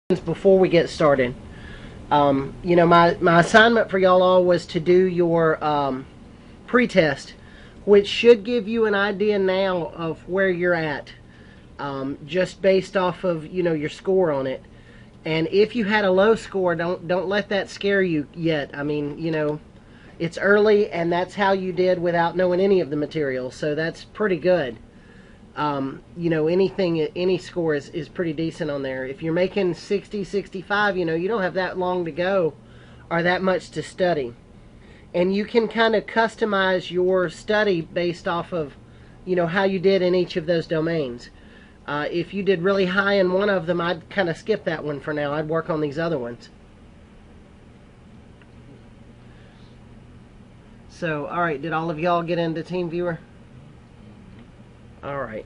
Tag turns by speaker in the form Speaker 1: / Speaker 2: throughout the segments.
Speaker 1: before we get started. My assignment for y'all all was to do your pre-test, which should give you an idea now of where you're at, just based off of your score on it. And if you had a low score, don't let that scare you yet. I mean, it's early, and that's how you did without knowing any of the material, so that's pretty good. Any score is pretty decent on there. If you're making 60, 65, you don't have that long to go or that much to study. And you can kind of customize your study based off of, how you did in each of those domains. If you did really high in one of them, I'd kind of skip that one for now. I'd work on these other ones. So, alright, did all of y'all get into TeamViewer? All right.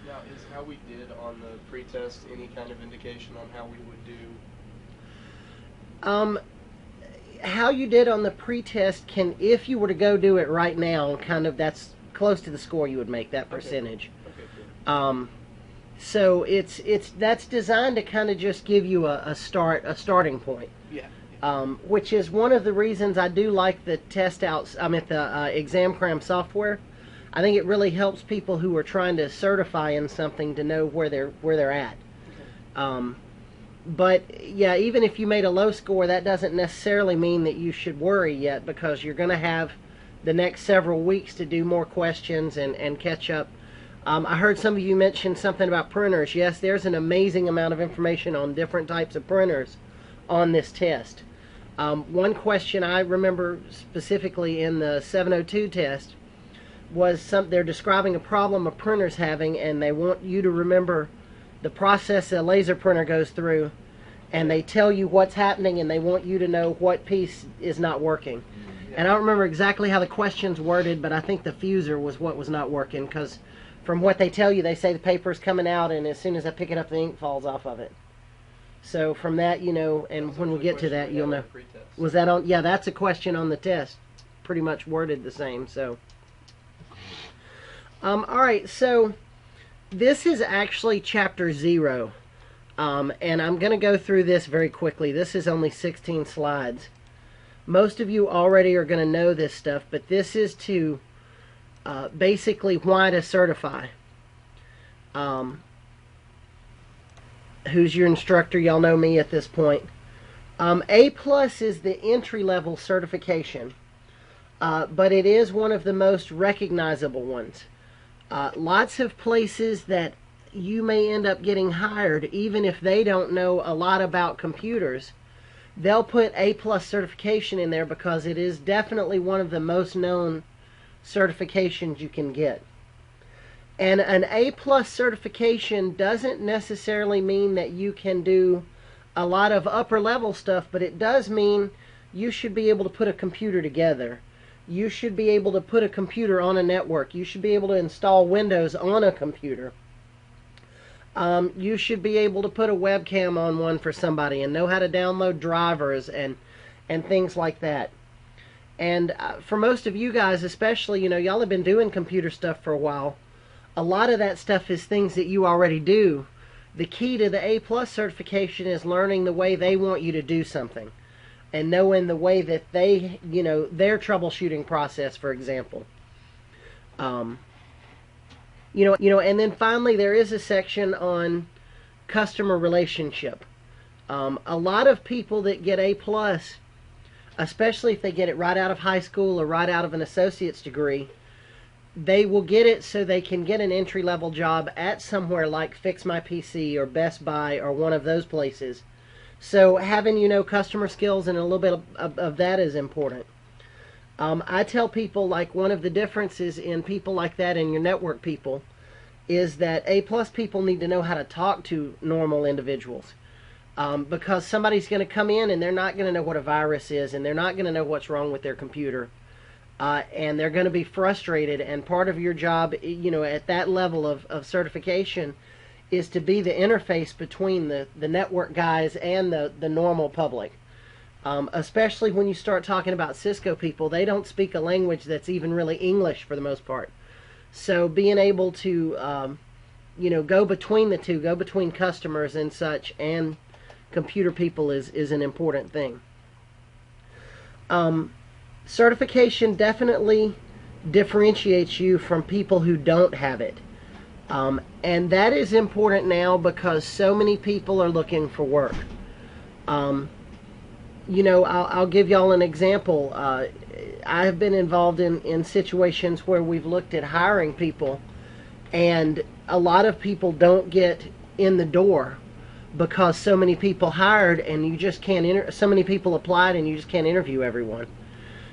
Speaker 2: Now, is how we did on the pretest any kind of indication on how we would do?
Speaker 1: How you did on the pretest can, if you were to go do it right now, that's close to the score you would make, that percentage.
Speaker 2: Okay, cool.
Speaker 1: So that's designed to kind of just give you a starting point.
Speaker 2: Yeah.
Speaker 1: Which is one of the reasons I do like the exam cram software. I think it really helps people who are trying to certify in something to know where they're at. Okay. But yeah, even if you made a low score, that doesn't necessarily mean that you should worry yet, because you're going to have the next several weeks to do more questions and catch up. I heard some of you mention something about printers. Yes, there's an amazing amount of information on different types of printers on this test. One question I remember specifically in the 702 test was they're describing a problem a printer's having, and they want you to remember the process a laser printer goes through, and they tell you what's happening, and they want you to know what piece is not working. And I don't remember exactly how the question's worded, but I think the fuser was what was not working, because from what they tell you, they say the paper's coming out, and as soon as I pick it up, the ink falls off of it. So from that, and when we get to that, you'll know. Was that on? Yeah, that's a question on the test. Pretty much worded the same. So, all right. So this is actually chapter 0, and I'm going to go through this very quickly. This is only 16 slides. Most of you already are going to know this stuff, but this is to basically why to certify. Who's your instructor? Y'all know me at this point. A+ is the entry-level certification, but it is one of the most recognizable ones. Lots of places that you may end up getting hired, even if they don't know a lot about computers, they'll put A+ certification in there because it is definitely one of the most known certifications you can get. And an A+ certification doesn't necessarily mean that you can do a lot of upper level stuff, but it does mean you should be able to put a computer together. You should be able to put a computer on a network. You should be able to install Windows on a computer. You should be able to put a webcam on one for somebody and know how to download drivers and things like that. And for most of you guys, especially, y'all have been doing computer stuff for a while. A lot of that stuff is things that you already do. The key to the A+ certification is learning the way they want you to do something, and knowing the way that they, their troubleshooting process, for example. And then finally there is a section on customer relationship. A lot of people that get A+, especially if they get it right out of high school or right out of an associate's degree, they will get it so they can get an entry-level job at somewhere like Fix My PC or Best Buy or one of those places. So having, customer skills and a little bit of that is important. I tell people, like, one of the differences in people like that and your network people is that A+ people need to know how to talk to normal individuals. Because somebody's going to come in and they're not going to know what a virus is, and they're not going to know what's wrong with their computer. And they're going to be frustrated, and part of your job, at that level of certification is to be the interface between the network guys and the normal public. Especially when you start talking about Cisco people. They don't speak a language that's even really English for the most part. So being able to, go between the two, go between customers and such, and computer people is an important thing. Certification definitely differentiates you from people who don't have it. And that is important now because so many people are looking for work. I'll give y'all an example. I have been involved in situations where we've looked at hiring people, and a lot of people don't get in the door because so many people hired and you just can't so many people applied and you just can't interview everyone.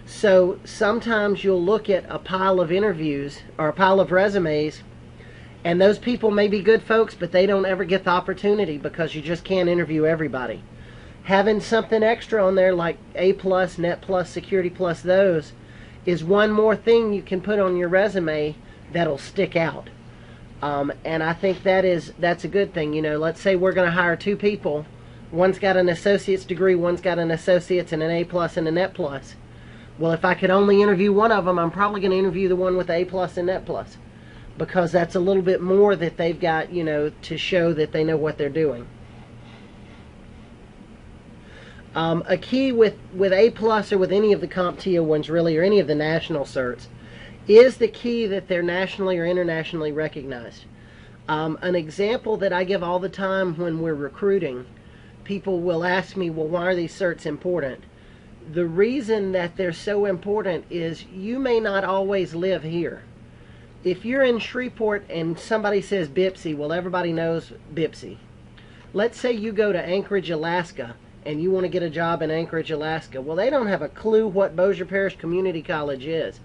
Speaker 1: So sometimes you'll look at a pile of interviews or a pile of resumes, and those people may be good folks, but they don't ever get the opportunity because you just can't interview everybody. Having something extra on there like A+, Net Plus, Security Plus, those is one more thing you can put on your resume that'll stick out. And I think that's a good thing. Let's say we're going to hire two people. One's got an associate's degree, one's got an associate's and an A+ and a Net Plus. Well, if I could only interview one of them, I'm probably going to interview the one with the A+ and Net Plus, because that's a little bit more that they've got, to show that they know what they're doing. A key with A+ or with any of the CompTIA ones really, or any of the national certs, is the key that they're nationally or internationally recognized. An example that I give all the time when we're recruiting, people will ask me, well, why are these certs important? The reason that they're so important is you may not always live here. If you're in Shreveport and somebody says BIPSI, well, everybody knows BIPSI. Let's say you go to Anchorage, Alaska, and you want to get a job in Anchorage, Alaska. Well, they don't have a clue what Bossier Parish Community College is.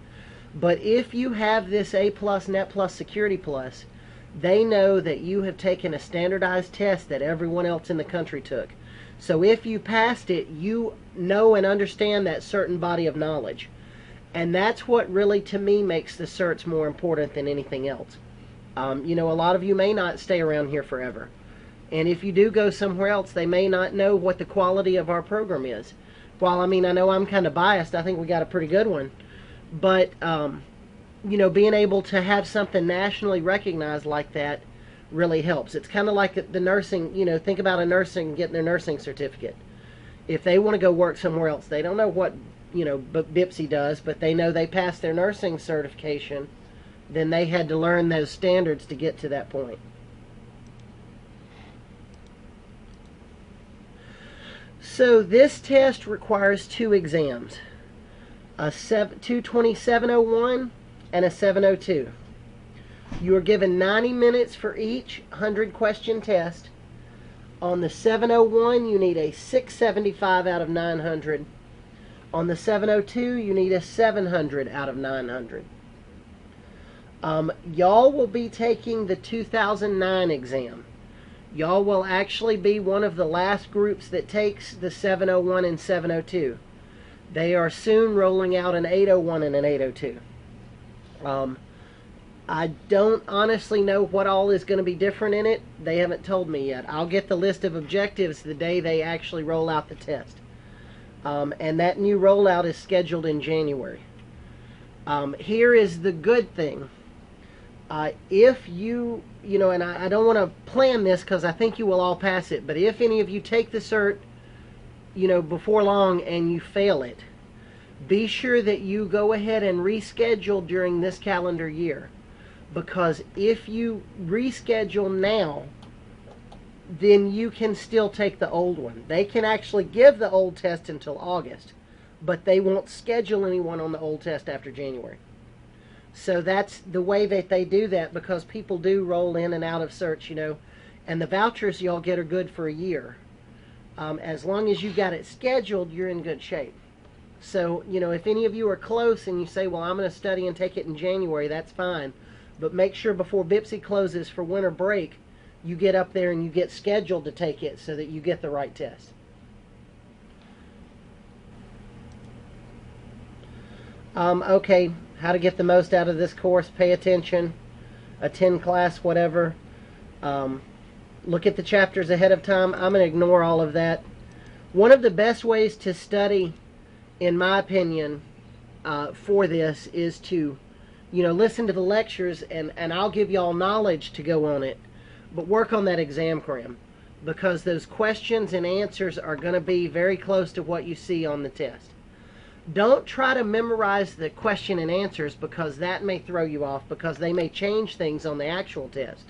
Speaker 1: But if you have this A+, Net Plus, Security Plus, they know that you have taken a standardized test that everyone else in the country took. So if you passed it, you know and understand that certain body of knowledge. And that's what really, to me, makes the certs more important than anything else. A lot of you may not stay around here forever. And if you do go somewhere else, they may not know what the quality of our program is. While, I know I'm kind of biased, I think we got a pretty good one. But, being able to have something nationally recognized like that really helps. It's kind of like the nursing, think about a nursing getting their nursing certificate. If they want to go work somewhere else, they don't know what, BIPSI does, but they know they passed their nursing certification, then they had to learn those standards to get to that point. So this test requires two exams, a 220-701 and a 702. You are given 90 minutes for each 100-question test. On the 701, you need a 675 out of 900. On the 702, you need a 700 out of 900. Y'all will be taking the 2009 exam. Y'all will actually be one of the last groups that takes the 701 and 702. They are soon rolling out an 801 and an 802. I don't honestly know what all is going to be different in it. They haven't told me yet. I'll get the list of objectives the day they actually roll out the test. And that new rollout is scheduled in January. Here is the good thing. If you, and I don't want to plan this because I think you will all pass it, but if any of you take the cert, before long and you fail it, be sure that you go ahead and reschedule during this calendar year. Because if you reschedule now, then you can still take the old one. They can actually give the old test until August, but they won't schedule anyone on the old test after January. So that's the way that they do that, because people do roll in and out of certs, and the vouchers y'all get are good for a year. As long as you've got it scheduled, you're in good shape. So, if any of you are close and you say, well, I'm going to study and take it in January, that's fine. But make sure before BIPSI closes for winter break, you get up there and you get scheduled to take it so that you get the right test. Okay, how to get the most out of this course. Pay attention, attend class, whatever. Look at the chapters ahead of time. I'm going to ignore all of that. One of the best ways to study, in my opinion, for this is to, listen to the lectures, and I'll give y'all knowledge to go on it, but work on that exam cram, because those questions and answers are going to be very close to what you see on the test. Don't try to memorize the question and answers, because that may throw you off, because they may change things on the actual test.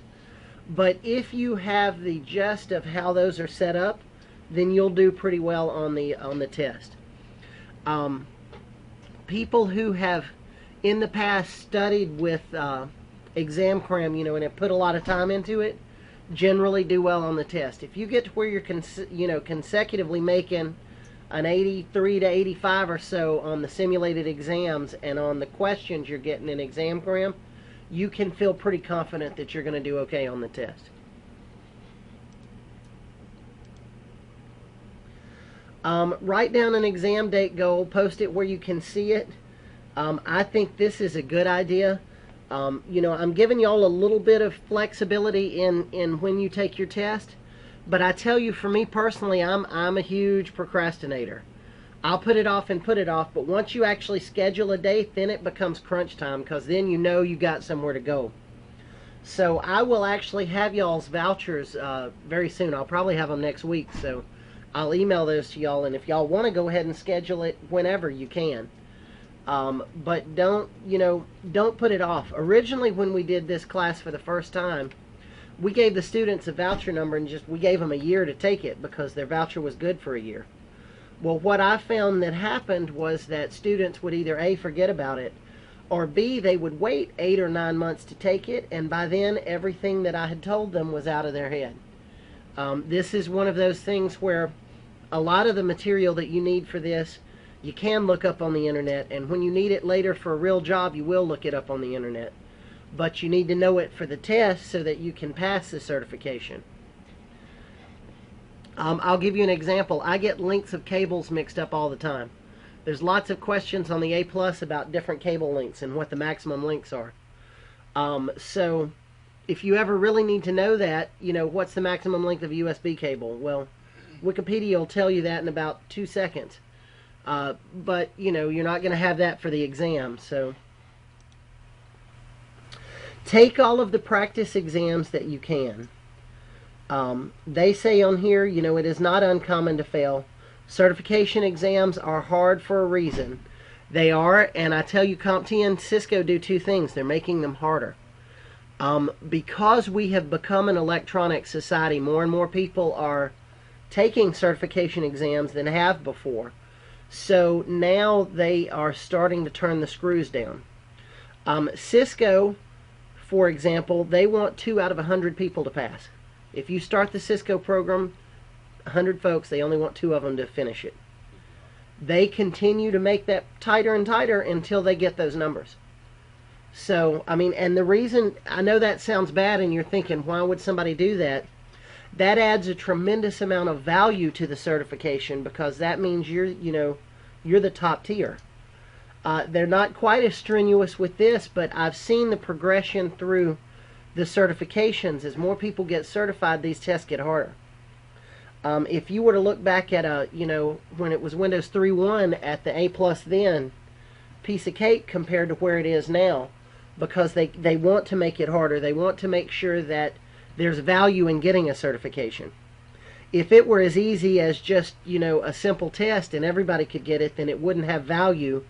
Speaker 1: But if you have the gist of how those are set up, then you'll do pretty well on the test. People who have in the past studied with exam cram, and have put a lot of time into it, generally do well on the test. If you get to where you're consecutively making an 83 to 85 or so on the simulated exams, and on the questions you're getting in exam cram, you can feel pretty confident that you're going to do okay on the test. Write down an exam date goal, post it where you can see it. I think this is a good idea. I'm giving y'all a little bit of flexibility in when you take your test, but I tell you, for me personally, I'm a huge procrastinator. I'll put it off and put it off, but once you actually schedule a date, then it becomes crunch time, because then you know you got somewhere to go. So I will actually have y'all's vouchers very soon. I'll probably have them next week, so I'll email those to y'all, and if y'all want to go ahead and schedule it whenever, you can. But don't put it off. Originally, when we did this class for the first time, we gave the students a voucher number, and we gave them a year to take it, because their voucher was good for a year. Well, what I found that happened was that students would either A, forget about it, or B, they would wait 8 or 9 months to take it, and by then everything that I had told them was out of their head. This is one of those things where a lot of the material that you need for this, you can look up on the internet, and when you need it later for a real job, you will look it up on the internet. But you need to know it for the test so that you can pass the certification. I'll give you an example. I get lengths of cables mixed up all the time. There's lots of questions on the A+ about different cable lengths and what the maximum lengths are. So if you ever really need to know that, what's the maximum length of a USB cable? Well, Wikipedia will tell you that in about 2 seconds. But, you're not going to have that for the exam. So take all of the practice exams that you can. They say on here, it is not uncommon to fail. Certification exams are hard for a reason. They are, and I tell you, CompTIA and Cisco do two things. They're making them harder. Because we have become an electronic society, more and more people are taking certification exams than have before. So now they are starting to turn the screws down. Cisco, for example, they want 2 out of 100 people to pass. If you start the Cisco program, 100 folks, they only want 2 of them to finish it. They continue to make that tighter and tighter until they get those numbers. So, and the reason, I know that sounds bad and you're thinking, why would somebody do that? That adds a tremendous amount of value to the certification, because that means you're the top tier. They're not quite as strenuous with this, but I've seen the progression through the certifications. As more people get certified, these tests get harder. If you were to look back at when it was Windows 3.1 at the A+ then, piece of cake compared to where it is now, because they want to make it harder. They want to make sure that there's value in getting a certification. If it were as easy as just, a simple test and everybody could get it, then it wouldn't have value,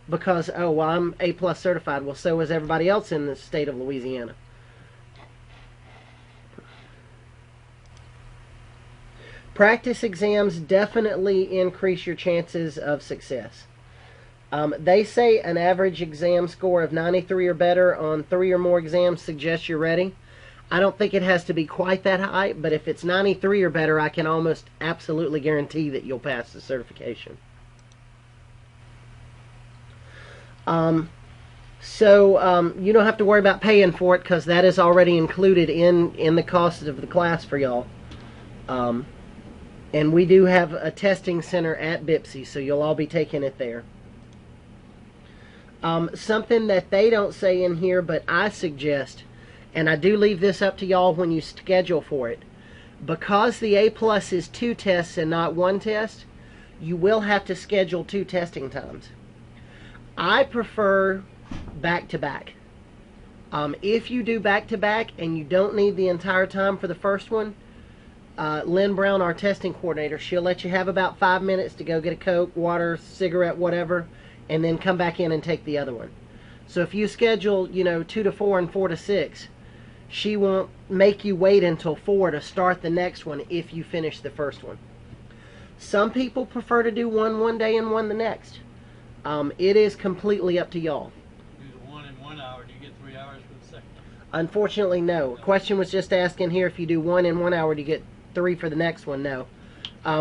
Speaker 1: because, oh, well, I'm A+ certified. Well, so is everybody else in the state of Louisiana. Practice exams definitely increase your chances of success. They say an average exam score of 93 or better on 3 or more exams suggests you're ready. I don't think it has to be quite that high, but if it's 93 or better, I can almost absolutely guarantee that you'll pass the certification. So you don't have to worry about paying for it, because that is already included in the cost of the class for y'all. And we do have a testing center at BIPSI, so you'll all be taking it there. Something that they don't say in here, but I suggest, and I do leave this up to y'all when you schedule for it, Because the A plus is 2 tests and not 1 test, you will have to schedule 2 testing times. I prefer back-to-back. If you do back-to-back and you don't need the entire time for the first one, Lynn Brown, our testing coordinator, she'll let you have about 5 minutes to go get a Coke, water, cigarette, whatever, and then come back in and take the other one. So if you schedule, 2 to 4 and 4 to 6, she won't make you wait until 4 to start the next one if you finish the first one. Some people prefer to do one day and one the next. It is completely up to y'all.
Speaker 3: Do the one in 1 hour, do you get 3 hours for the second?
Speaker 1: Unfortunately, no. Question was just asking here, if you do one in 1 hour, do you get 3 for the next one? No.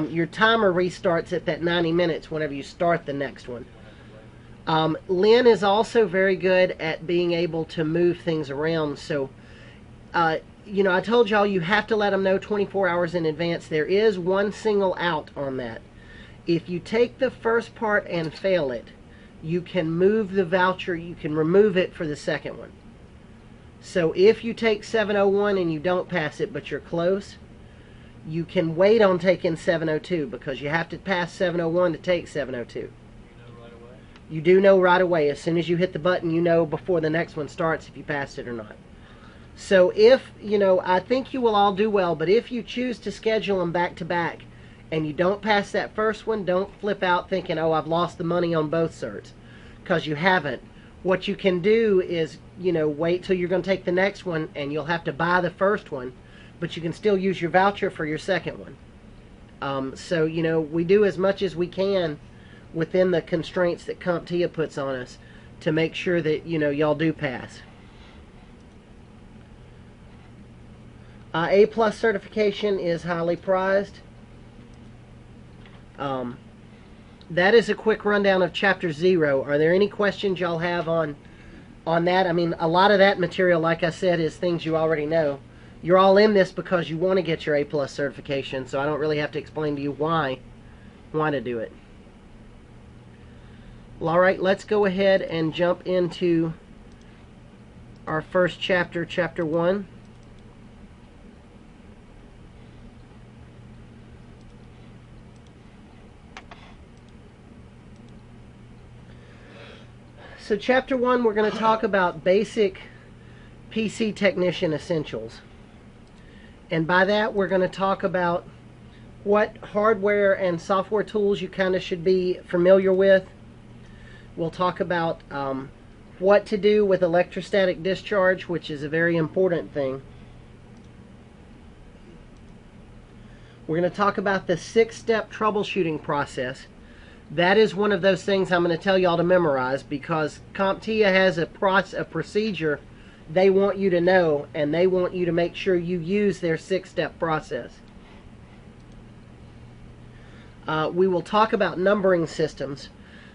Speaker 1: Your timer restarts at that 90 minutes whenever you start the next one. Lynn is also very good at being able to move things around. So, I told y'all you have to let them know 24 hours in advance. There is one single out on that. If you take the first part and fail it, you can move the voucher, you can remove it for the second one. So if you take 701 and you don't pass it, but you're close, you can wait on taking 702 because you have to pass 701 to take 702.
Speaker 3: You know right away?
Speaker 1: You do know right away. As soon as you hit the button, you know before the next one starts if you passed it or not. So if, I think you will all do well, but if you choose to schedule them back to back and you don't pass that first one, don't flip out thinking, oh, I've lost the money on both certs, because you haven't. What you can do is, wait till you're going to take the next one and you'll have to buy the first one, but you can still use your voucher for your second one. So, we do as much as we can within the constraints that CompTIA puts on us to make sure that, y'all do pass. A+ certification is highly prized. That is a quick rundown of Chapter 0. Are there any questions y'all have on that? I mean, a lot of that material, like I said, is things you already know. You're all in this because you want to get your A+ certification, so I don't really have to explain to you why to do it. Well, all right, let's go ahead and jump into our first chapter, Chapter 1. So Chapter 1, we're going to talk about basic PC technician essentials. And by that, we're going to talk about what hardware and software tools you kind of should be familiar with. We'll talk about what to do with electrostatic discharge, which is a very important thing. We're going to talk about the 6-step troubleshooting process. That is one of those things I'm going to tell y'all to memorize because CompTIA has a procedure they want you to know, and they want you to make sure you use their 6-step process. We will talk about numbering systems.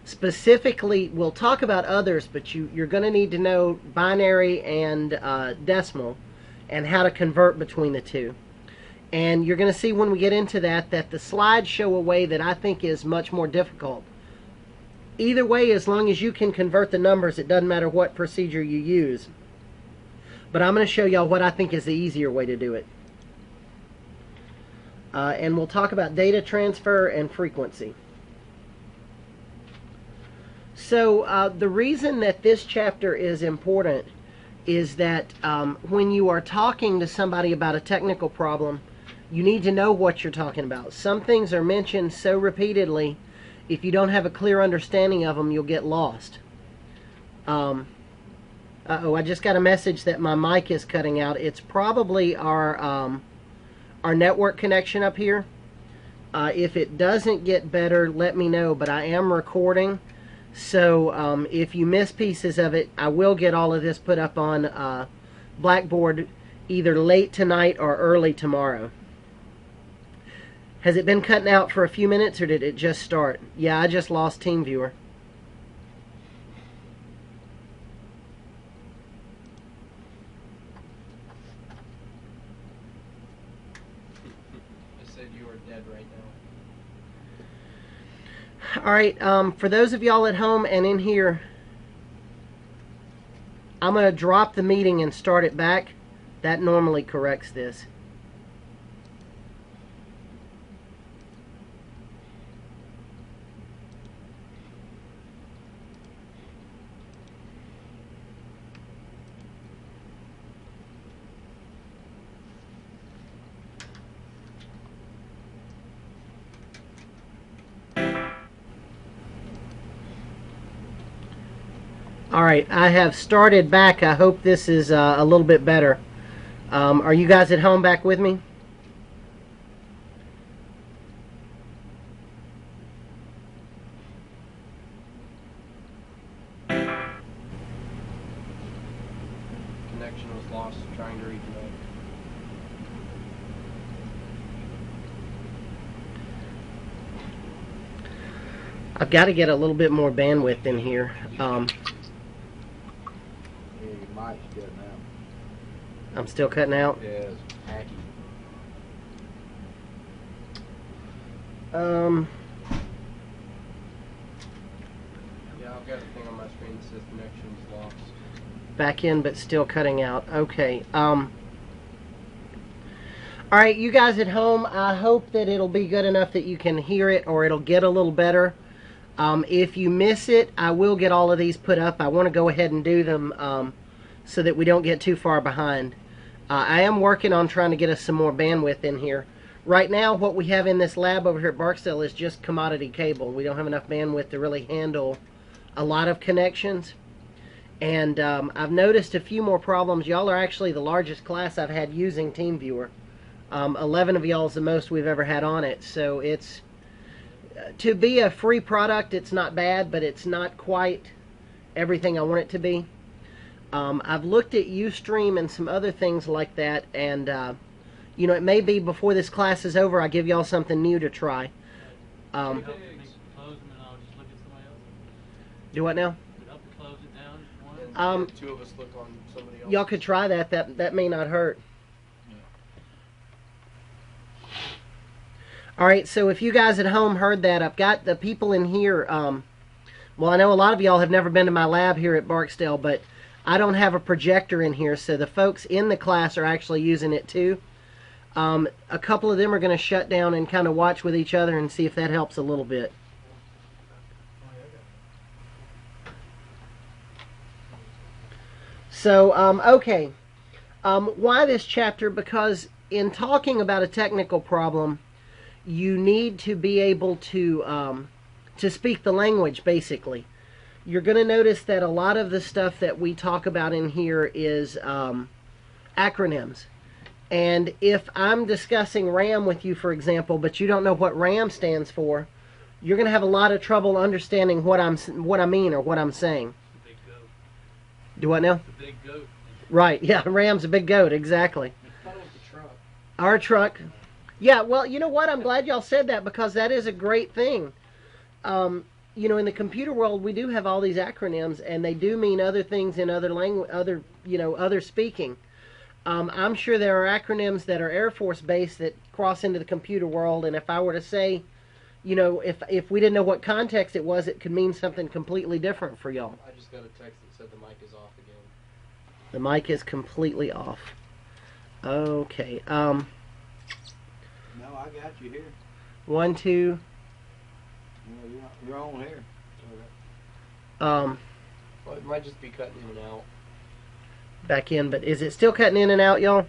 Speaker 1: Specifically, we'll talk about others, but you're going to need to know binary and decimal and how to convert between the two. And you're going to see when we get into that the slides show a way that I think is much more difficult. Either way, as long as you can convert the numbers, it doesn't matter what procedure you use. But I'm going to show y'all what I think is the easier way to do it. And we'll talk about data transfer and frequency. So the reason that this chapter is important is that when you are talking to somebody about a technical problem, you need to know what you're talking about. Some things are mentioned so repeatedly, if you don't have a clear understanding of them, you'll get lost. Uh-oh, I just got a message that my mic is cutting out. It's probably our network connection up here. If it doesn't get better, let me know, but I am recording. So if you miss pieces of it, I will get all of this put up on Blackboard either late tonight or early tomorrow. Has it been cutting out for a few minutes or did it just start? Yeah, I just lost TeamViewer.
Speaker 2: I said you are dead right now.
Speaker 1: All right, for those of y'all at home and in here, I'm going to drop the meeting and start it back. That normally corrects this. All right, I have started back. I hope this is a little bit better. Are you guys at home back with me?
Speaker 2: Connection was lost trying to reconnect.
Speaker 1: I've got to get a little bit more bandwidth in here.
Speaker 4: Yeah, your mic's cutting out.
Speaker 1: I'm still cutting out.
Speaker 4: Yeah, it's hacky.
Speaker 2: Yeah, I've got a thing on my screen that says connection was lost.
Speaker 1: Back in, but still cutting out. Okay. All right, you guys at home, I hope that it'll be good enough that you can hear it, or it'll get a little better. If you miss it, I will get all of these put up. I want to go ahead and do them so that we don't get too far behind. I am working on trying to get us some more bandwidth in here. Right now, what we have in this lab over here at Barksdale is just commodity cable. We don't have enough bandwidth to really handle a lot of connections. And I've noticed a few more problems. Y'all are actually the largest class I've had using TeamViewer. 11 of y'all is the most we've ever had on it. So it's, to be a free product, it's not bad, but it's not quite everything I want it to be. I've looked at Ustream and some other things like that, and you know, it may be before this class is over I give y'all something new to try.
Speaker 3: Help me close them and I'll just look at somebody else.
Speaker 1: Do what now?
Speaker 3: Would it help to close it down? One?
Speaker 2: And the two of us look on somebody else.
Speaker 1: Y'all could try that. That may not hurt. All right, so if you guys at home heard that, I've got the people in here. Well, I know a lot of y'all have never been to my lab here at Barksdale, but I don't have a projector in here, so the folks in the class are actually using it too. A couple of them are going to shut down and kind of watch with each other and see if that helps a little bit. So, okay. Why this chapter? Because in talking about a technical problem, you need to be able to speak the language, basically. You're going to notice that a lot of the stuff that we talk about in here is acronyms. And if I'm discussing RAM with you, for example, but you don't know what RAM stands for, you're going to have a lot of trouble understanding what I mean or what I'm saying.
Speaker 3: Big goat.
Speaker 1: Do what now?
Speaker 3: The big goat.
Speaker 1: Right, yeah, RAM's a big goat, exactly.
Speaker 2: I thought it was the truck.
Speaker 1: Our truck. Yeah, well, you know what? I'm glad y'all said that, because that is a great thing. You know, in the computer world, we do have all these acronyms, and they do mean other things in other language, other speaking. I'm sure there are acronyms that are Air Force based that cross into the computer world, and if I were to say, you know, if we didn't know what context it was, it could mean something completely different for y'all.
Speaker 2: I just got a text that said the mic is off again.
Speaker 1: The mic is completely off. Okay.
Speaker 4: No, I got you here.
Speaker 1: 1, 2.
Speaker 4: No, you're on here.
Speaker 1: Well,
Speaker 2: it might just be cutting in and out.
Speaker 1: Back in, but is it still cutting in and out, y'all?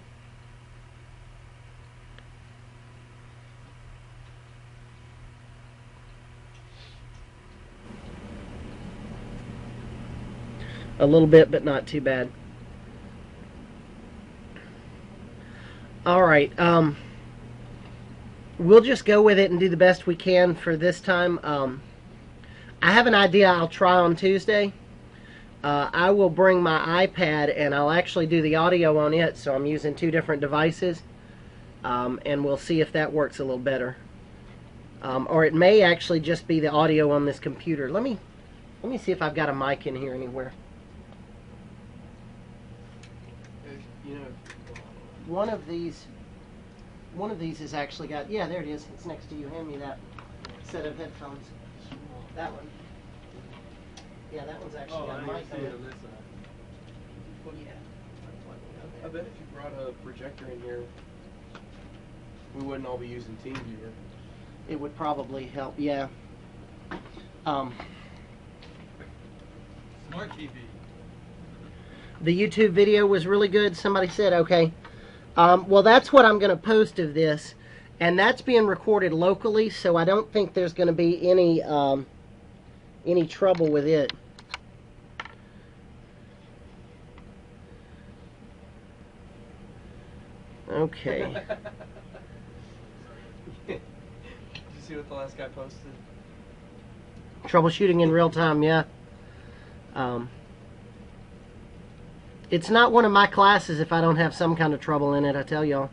Speaker 1: A little bit, but not too bad. All right. We'll just go with it and do the best we can for this time. I have an idea I'll try on Tuesday. I will bring my iPad and I'll actually do the audio on it, so I'm using 2 different devices, and we'll see if that works a little better. Or it may actually just be the audio on this computer. Let me see if I've got a mic in here anywhere.
Speaker 2: You know,
Speaker 1: One of these has actually got, yeah, there it is. It's next to you. Hand me that set of headphones. That one. Yeah, that one's actually got a mic on it. Yeah.
Speaker 2: I bet if you brought a projector in here, we wouldn't all be using TeamViewer.
Speaker 1: It would probably help, yeah.
Speaker 3: Smart TV.
Speaker 1: The YouTube video was really good, somebody said, okay. Well, that's what I'm going to post of this, and that's being recorded locally, so I don't think there's going to be any trouble with it. Okay.
Speaker 2: Did you see what the last guy posted?
Speaker 1: Troubleshooting in real time, yeah. It's not one of my classes if I don't have some kind of trouble in it, I tell y'all.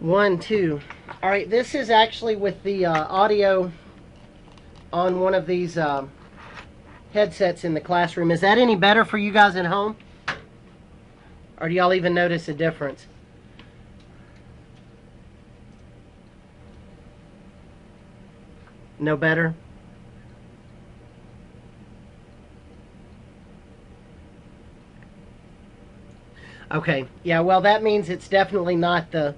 Speaker 1: One, two. All right, this is actually with the audio on one of these headsets in the classroom. Is that any better for you guys at home? Or do y'all even notice a difference? No better? Okay, yeah, well that means it's definitely not the...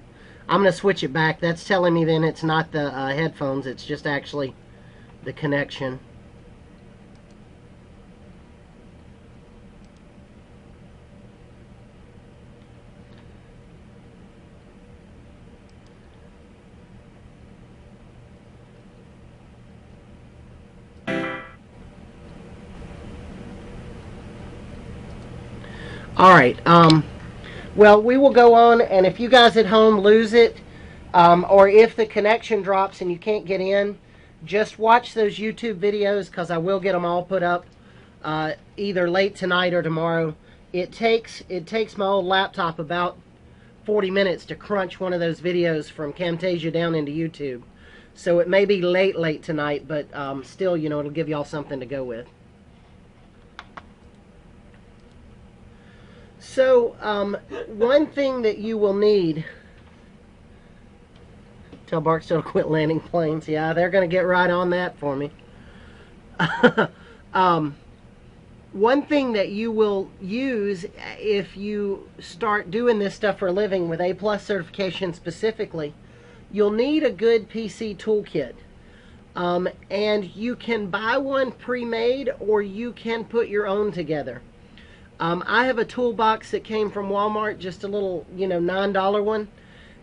Speaker 1: I'm going to switch it back. That's telling me then it's not the headphones, it's just actually the connection. All right. Well, we will go on, and if you guys at home lose it, or if the connection drops and you can't get in, just watch those YouTube videos, because I will get them all put up either late tonight or tomorrow. It takes my old laptop about 40 minutes to crunch one of those videos from Camtasia down into YouTube. So it may be late tonight, but still, you know, it'll give y'all something to go with. So, one thing that you will need... Tell Barksdale to quit landing planes. Yeah, they're going to get right on that for me. One thing that you will use if you start doing this stuff for a living with A+ certification specifically, you'll need a good PC toolkit. And you can buy one pre-made or you can put your own together. I have a toolbox that came from Walmart, just a little, you know, $9 one,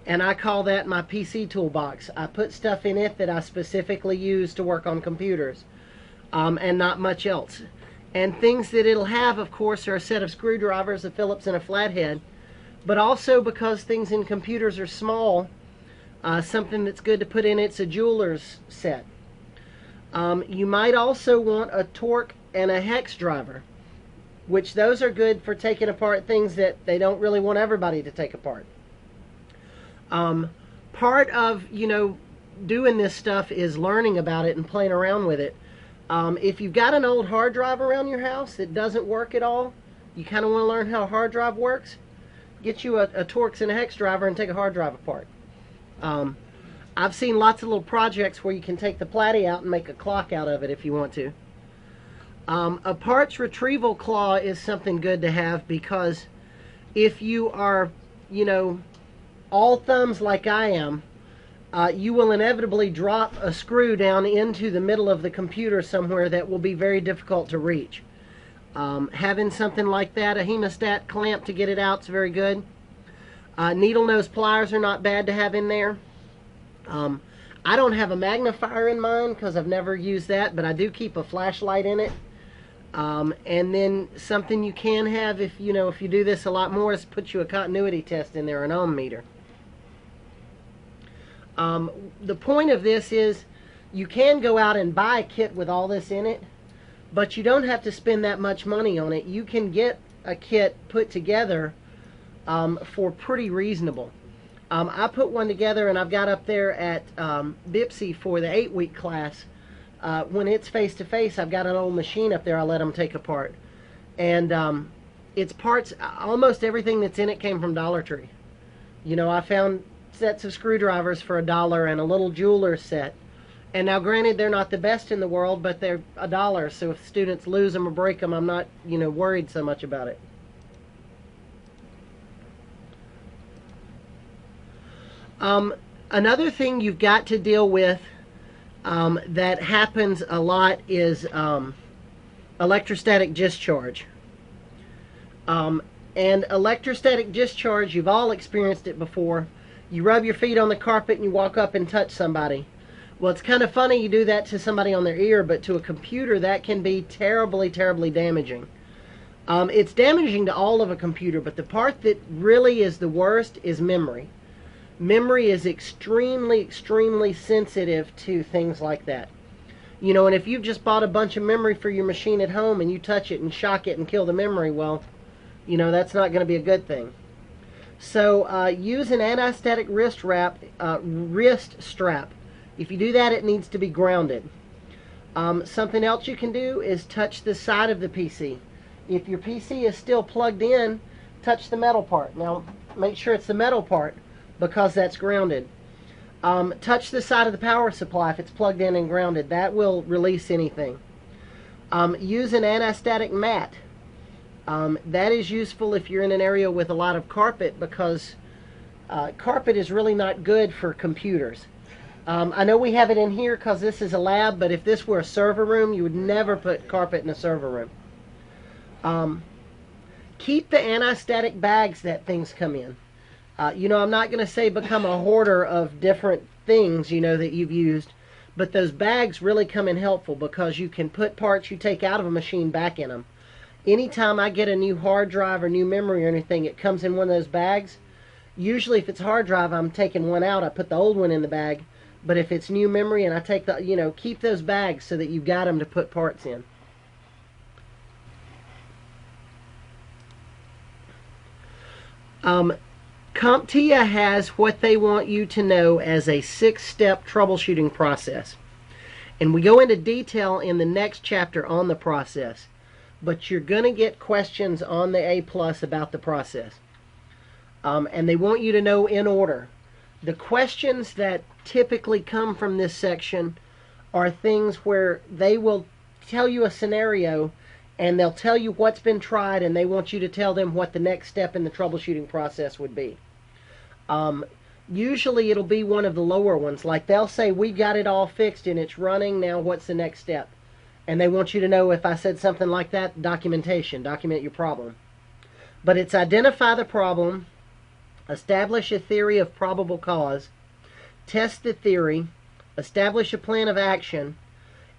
Speaker 1: and I call that my PC toolbox. I put stuff in it that I specifically use to work on computers, and not much else. And things that it'll have, of course, are a set of screwdrivers, a Phillips, and a flathead, but also because things in computers are small, something that's good to put in it's a jeweler's set. You might also want a torque and a hex driver, which those are good for taking apart things that they don't really want everybody to take apart. Part of, you know, doing this stuff is learning about it and playing around with it. If you've got an old hard drive around your house that doesn't work at all, you kind of want to learn how a hard drive works, get you a Torx and a hex driver and take a hard drive apart. I've seen lots of little projects where you can take the platy out and make a clock out of it if you want to. A parts retrieval claw is something good to have, because if you are, you know, all thumbs like I am, you will inevitably drop a screw down into the middle of the computer somewhere that will be very difficult to reach. Having something like that, a hemostat clamp to get it out, is very good. Needle nose pliers are not bad to have in there. I don't have a magnifier in mine because I've never used that, but I do keep a flashlight in it. And then something you can have, if you know, if you do this a lot more, is put you a continuity test in there, an ohm meter. The point of this is you can go out and buy a kit with all this in it, but you don't have to spend that much money on it. You can get a kit put together for pretty reasonable. I put one together, and I've got up there at BIPSI for the 8-week class. When it's face-to-face, I've got an old machine up there I let them take apart. And its parts, almost everything that's in it came from Dollar Tree. You know, I found sets of screwdrivers for $1 and a little jeweler set. And now, granted, they're not the best in the world, but they're $1, so if students lose them or break them, I'm not, you know, worried so much about it. Another thing you've got to deal with that happens a lot is electrostatic discharge. And electrostatic discharge, you've all experienced it before. You rub your feet on the carpet and you walk up and touch somebody. Well, it's kind of funny you do that to somebody on their ear, but to a computer that can be terribly, terribly damaging. It's damaging to all of a computer, but the part that really is the worst is memory. Memory is extremely, extremely sensitive to things like that. You know, and if you've just bought a bunch of memory for your machine at home and you touch it and shock it and kill the memory, well, you know, that's not going to be a good thing. So use an anti-static wrist strap. If you do that, it needs to be grounded. Something else you can do is touch the side of the PC. If your PC is still plugged in, touch the metal part. Now, make sure it's the metal part because that's grounded. Touch the side of the power supply if it's plugged in and grounded. That will release anything. Use an anti-static mat. That is useful if you're in an area with a lot of carpet because carpet is really not good for computers. I know we have it in here because this is a lab, but if this were a server room, you would never put carpet in a server room. Keep the anti-static bags that things come in. You know, I'm not going to say become a hoarder of different things, you know, that you've used, but those bags really come in helpful because you can put parts you take out of a machine back in them. Anytime I get a new hard drive or new memory or anything, it comes in one of those bags. Usually if it's hard drive, I'm taking one out. I put the old one in the bag. But if it's new memory and I take the, you know, keep those bags so that you've got them to put parts in. CompTIA has what they want you to know as a 6-step troubleshooting process. And we go into detail in the next chapter on the process. But you're going to get questions on the A+ about the process. And they want you to know in order. The questions that typically come from this section are things where they will tell you a scenario and they'll tell you what's been tried and they want you to tell them what the next step in the troubleshooting process would be. Usually it'll be one of the lower ones, like they'll say we got it all fixed and it's running, now what's the next step? And they want you to know, if I said something like that, documentation, document your problem. But it's identify the problem, establish a theory of probable cause, test the theory, establish a plan of action,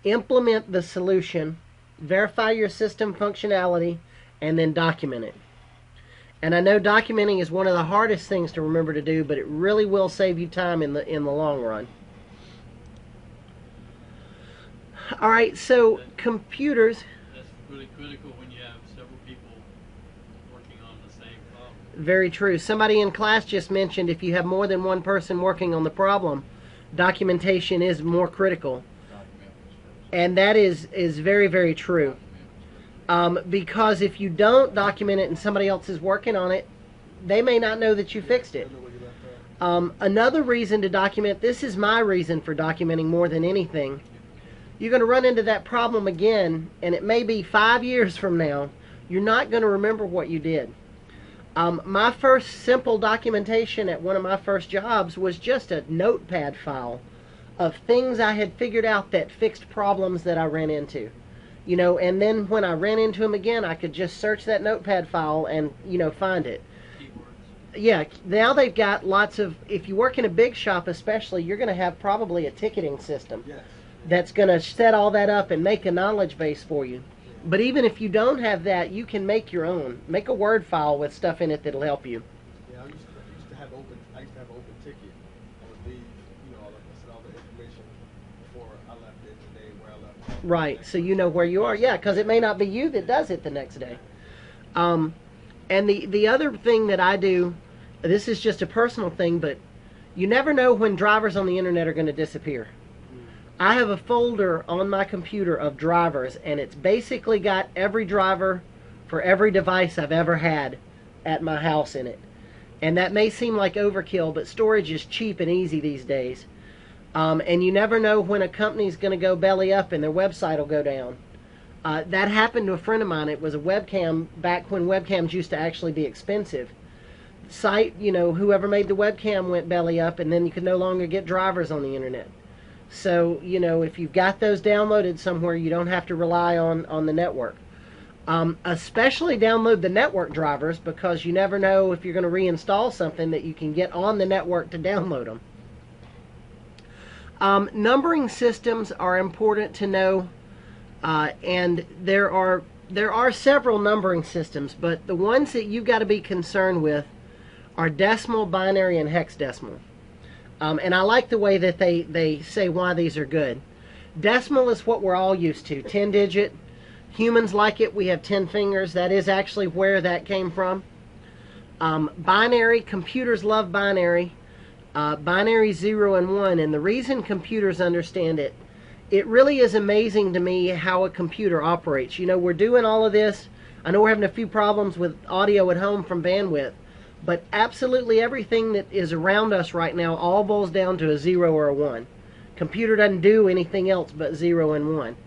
Speaker 1: implement the solution, verify your system functionality, and then document it. And I know documenting is one of the hardest things to remember to do, but it really will save you time in the long run. All right, so computers.
Speaker 3: That's really critical when you have several people working on the same problem.
Speaker 1: Very true. Somebody in class just mentioned if you have more than one person working on the problem, documentation is more critical. And that is very, very true. Because if you don't document it and somebody else is working on it, they may not know that you fixed it. Another reason to document, this is my reason for documenting more than anything. You're going to run into that problem again, and it may be 5 years from now. You're not going to remember what you did. My first simple documentation at one of my first jobs was just a notepad file of things I had figured out that fixed problems that I ran into. You know, and then when I ran into them again, I could just search that notepad file and, you know, find it.
Speaker 3: Keywords.
Speaker 1: Yeah, now they've got lots of, if you work in a big shop especially, you're going to have probably a ticketing system.
Speaker 2: Yes.
Speaker 1: That's going to set all that up and make a knowledge base for you. But even if you don't have that, you can make your own. Make a Word file with stuff in it that'll help you.
Speaker 5: Yeah, I used to have open ticket. I would leave, you know, all the information before I left it today, where I left it.
Speaker 1: Right, so you know where you are. Yeah, because it may not be you that does it the next day. And the other thing that I do, this is just a personal thing, but you never know when drivers on the internet are going to disappear. I have a folder on my computer of drivers, and it's basically got every driver for every device I've ever had at my house in it. And that may seem like overkill, but storage is cheap and easy these days. And you never know when a company's going to go belly up and their website will go down. That happened to a friend of mine. It was a webcam back when webcams used to actually be expensive. Site, you know, whoever made the webcam went belly up, and then you could no longer get drivers on the internet. So, you know, if you've got those downloaded somewhere, you don't have to rely on the network. Especially download the network drivers, because you never know if you're going to reinstall something that you can get on the network to download them. Numbering systems are important to know, and there are several numbering systems, but the ones that you've got to be concerned with are decimal, binary, and hexadecimal. And I like the way that they say why these are good. Decimal is what we're all used to, 10-digit. Humans like it. We have 10 fingers. That is actually where that came from. Binary, computers love binary. Binary 0 and 1. And the reason computers understand it, it really is amazing to me how a computer operates. You know, we're doing all of this. I know we're having a few problems with audio at home from bandwidth, but absolutely everything that is around us right now all boils down to a 0 or a 1. Computer doesn't do anything else but 0 and 1.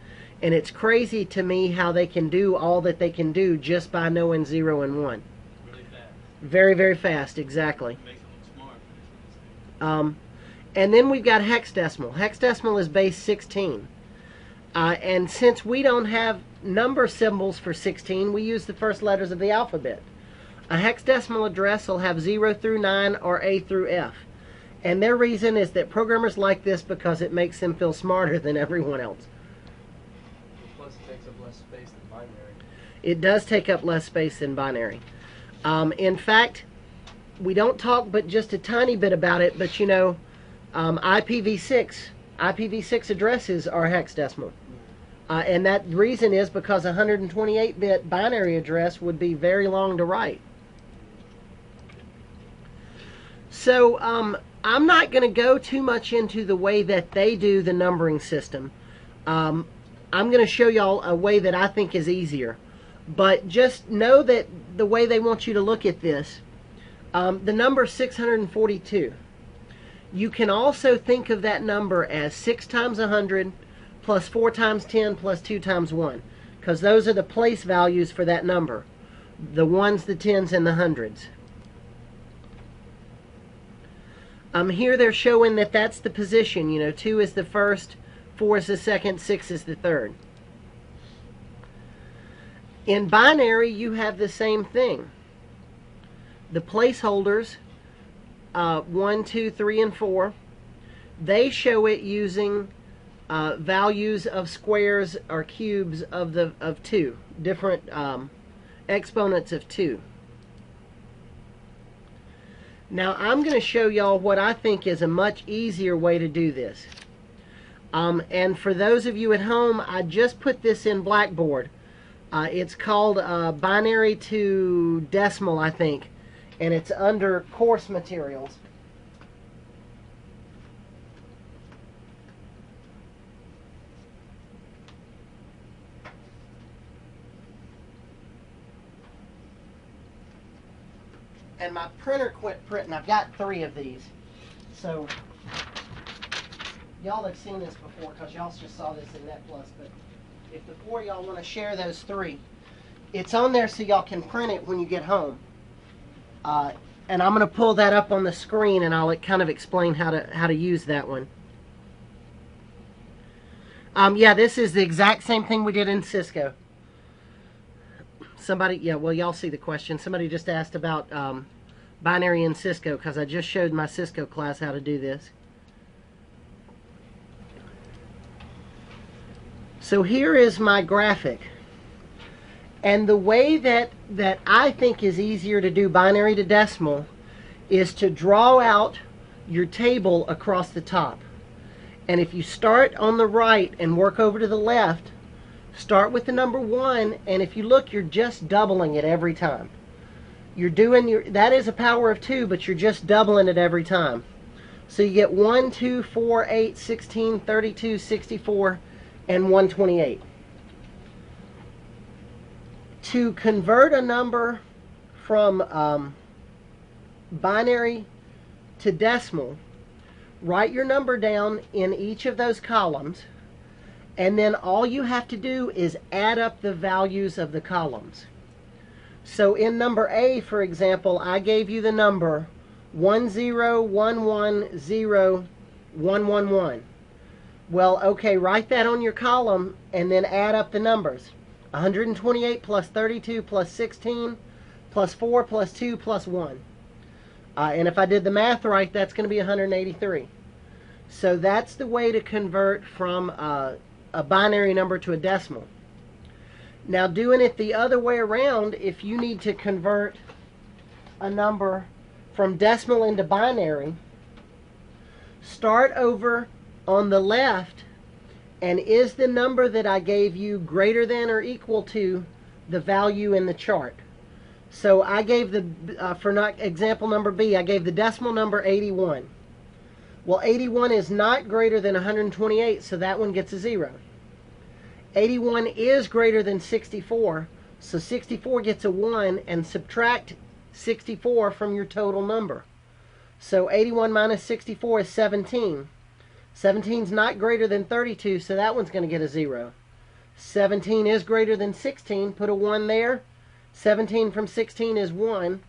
Speaker 1: And it's crazy to me how they can do all that they can do just by knowing 0 and 1.
Speaker 3: Really fast.
Speaker 1: Very, very fast, exactly.
Speaker 3: Makes them look smart.
Speaker 1: And then we've got hexadecimal. Hexadecimal is base 16. And since we don't have number symbols for 16, we use the first letters of the alphabet. A hexadecimal address will have 0 through 9 or A through F. And their reason is that programmers like this because it makes them feel smarter than everyone else.
Speaker 2: Plus, it takes up less space than binary.
Speaker 1: It does take up less space than binary. In fact, we don't talk but just a tiny bit about it, but you know, IPv6 addresses are hexadecimal. And that reason is because a 128-bit binary address would be very long to write. So I'm not going to go too much into the way that they do the numbering system. I'm going to show y'all a way that I think is easier. But just know that the way they want you to look at this, the number 642, you can also think of that number as 6 times 100 plus 4 times 10 plus 2 times 1. Because those are the place values for that number. The ones, the tens, and the hundreds. Here they're showing that that's the position. You know, 2 is the first, 4 is the second, 6 is the third. In binary, you have the same thing. The placeholders, 1, 2, 3, and 4, they show it using values of squares or cubes of 2, different exponents of 2. Now I'm going to show y'all what I think is a much easier way to do this. And for those of you at home, I just put this in Blackboard. It's called binary to decimal, I think, and it's under course materials. And my printer quit printing. I've got 3 of these. So, y'all have seen this before because y'all just saw this in NetPlus. But if the 4 of y'all want to share those 3, it's on there so y'all can print it when you get home. And I'm going to pull that up on the screen and I'll kind of explain how to use that one. Yeah, this is the exact same thing we did in Cisco. Somebody, yeah, well, y'all see the question. Somebody just asked about binary in Cisco because I just showed my Cisco class how to do this. So here is my graphic. And the way that I think is easier to do binary to decimal is to draw out your table across the top. And if you start on the right and work over to the left, start with the number 1, and if you look, you're just doubling it every time. You're doing that is a power of 2, but you're just doubling it every time. So you get 1, 2, 4, 8, 16, 32, 64, and 128. To convert a number from binary to decimal, write your number down in each of those columns. And then all you have to do is add up the values of the columns. So in number A, for example, I gave you the number 101101111. Well, okay, write that on your column and then add up the numbers. 128 plus 32 plus 16 plus 4 plus 2 plus 1. And if I did the math right, that's going to be 183. So that's the way to convert from a binary number to a decimal. Now doing it the other way around, if you need to convert a number from decimal into binary, start over on the left, and is the number that I gave you greater than or equal to the value in the chart? So I gave for example number B, I gave the decimal number 81. Well, 81 is not greater than 128, so that one gets a 0. 81 is greater than 64, so 64 gets a 1, and subtract 64 from your total number. So 81 minus 64 is 17. 17 is not greater than 32, so that one's going to get a 0. 17 is greater than 16, put a 1 there. 17 from 16 is 1.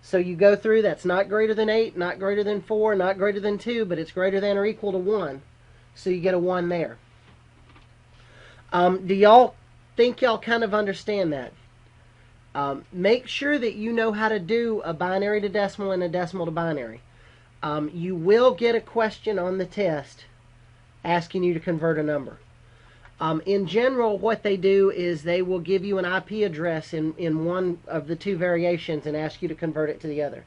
Speaker 1: So you go through, that's not greater than 8, not greater than 4, not greater than 2, but it's greater than or equal to 1. So you get a 1 there. Do y'all think y'all kind of understand that? Make sure that you know how to do a binary to decimal and a decimal to binary. You will get a question on the test asking you to convert a number. In general, what they do is they will give you an IP address in one of the two variations and ask you to convert it to the other.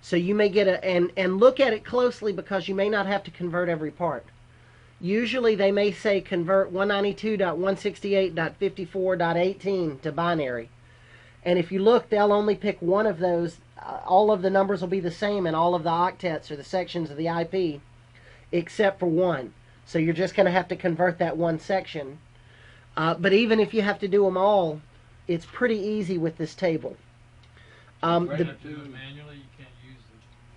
Speaker 1: So you may get and look at it closely, because you may not have to convert every part. Usually they may say convert 192.168.54.18 to binary. And if you look, they'll only pick one of those. All of the numbers will be the same in all of the octets or the sections of the IP, except for one. So you're just going to have to convert that one section. But even if you have to do them all, it's pretty easy with this table.
Speaker 3: You have to do it manually. You can't use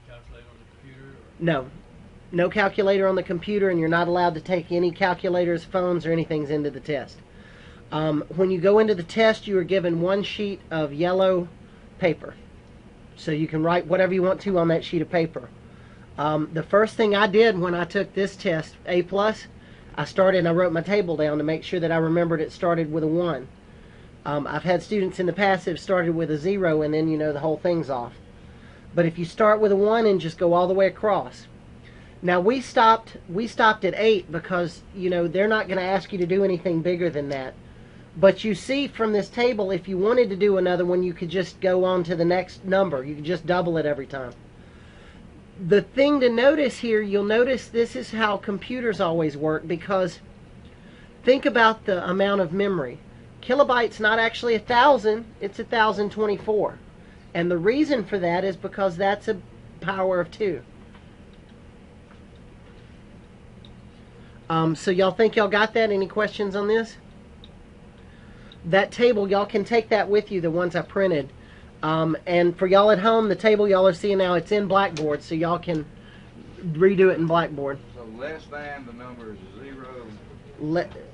Speaker 3: the calculator on the computer?
Speaker 1: No. No calculator on the computer, and you're not allowed to take any calculators, phones, or anything into the test. When you go into the test, you are given one sheet of yellow paper. So you can write whatever you want to on that sheet of paper. The first thing I did when I took this test, A+, I started and I wrote my table down to make sure that I remembered it started with a 1. I've had students in the past that have started with a 0, and then the whole thing's off. But if you start with a 1 and just go all the way across. Now we stopped at 8 because they're not going to ask you to do anything bigger than that. But you see from this table, if you wanted to do another one, you could just go on to the next number. You could just double it every time. The thing to notice here, you'll notice this is how computers always work, because think about the amount of memory. Kilobyte's not actually 1,000, it's 1,024. And the reason for that is because that's a power of 2. So y'all think y'all got that? Any questions on this? That table, y'all can take that with you, the ones I printed. And for y'all at home, the table y'all are seeing now, it's in Blackboard, so y'all can redo it in Blackboard.
Speaker 4: So less than, the number is 0.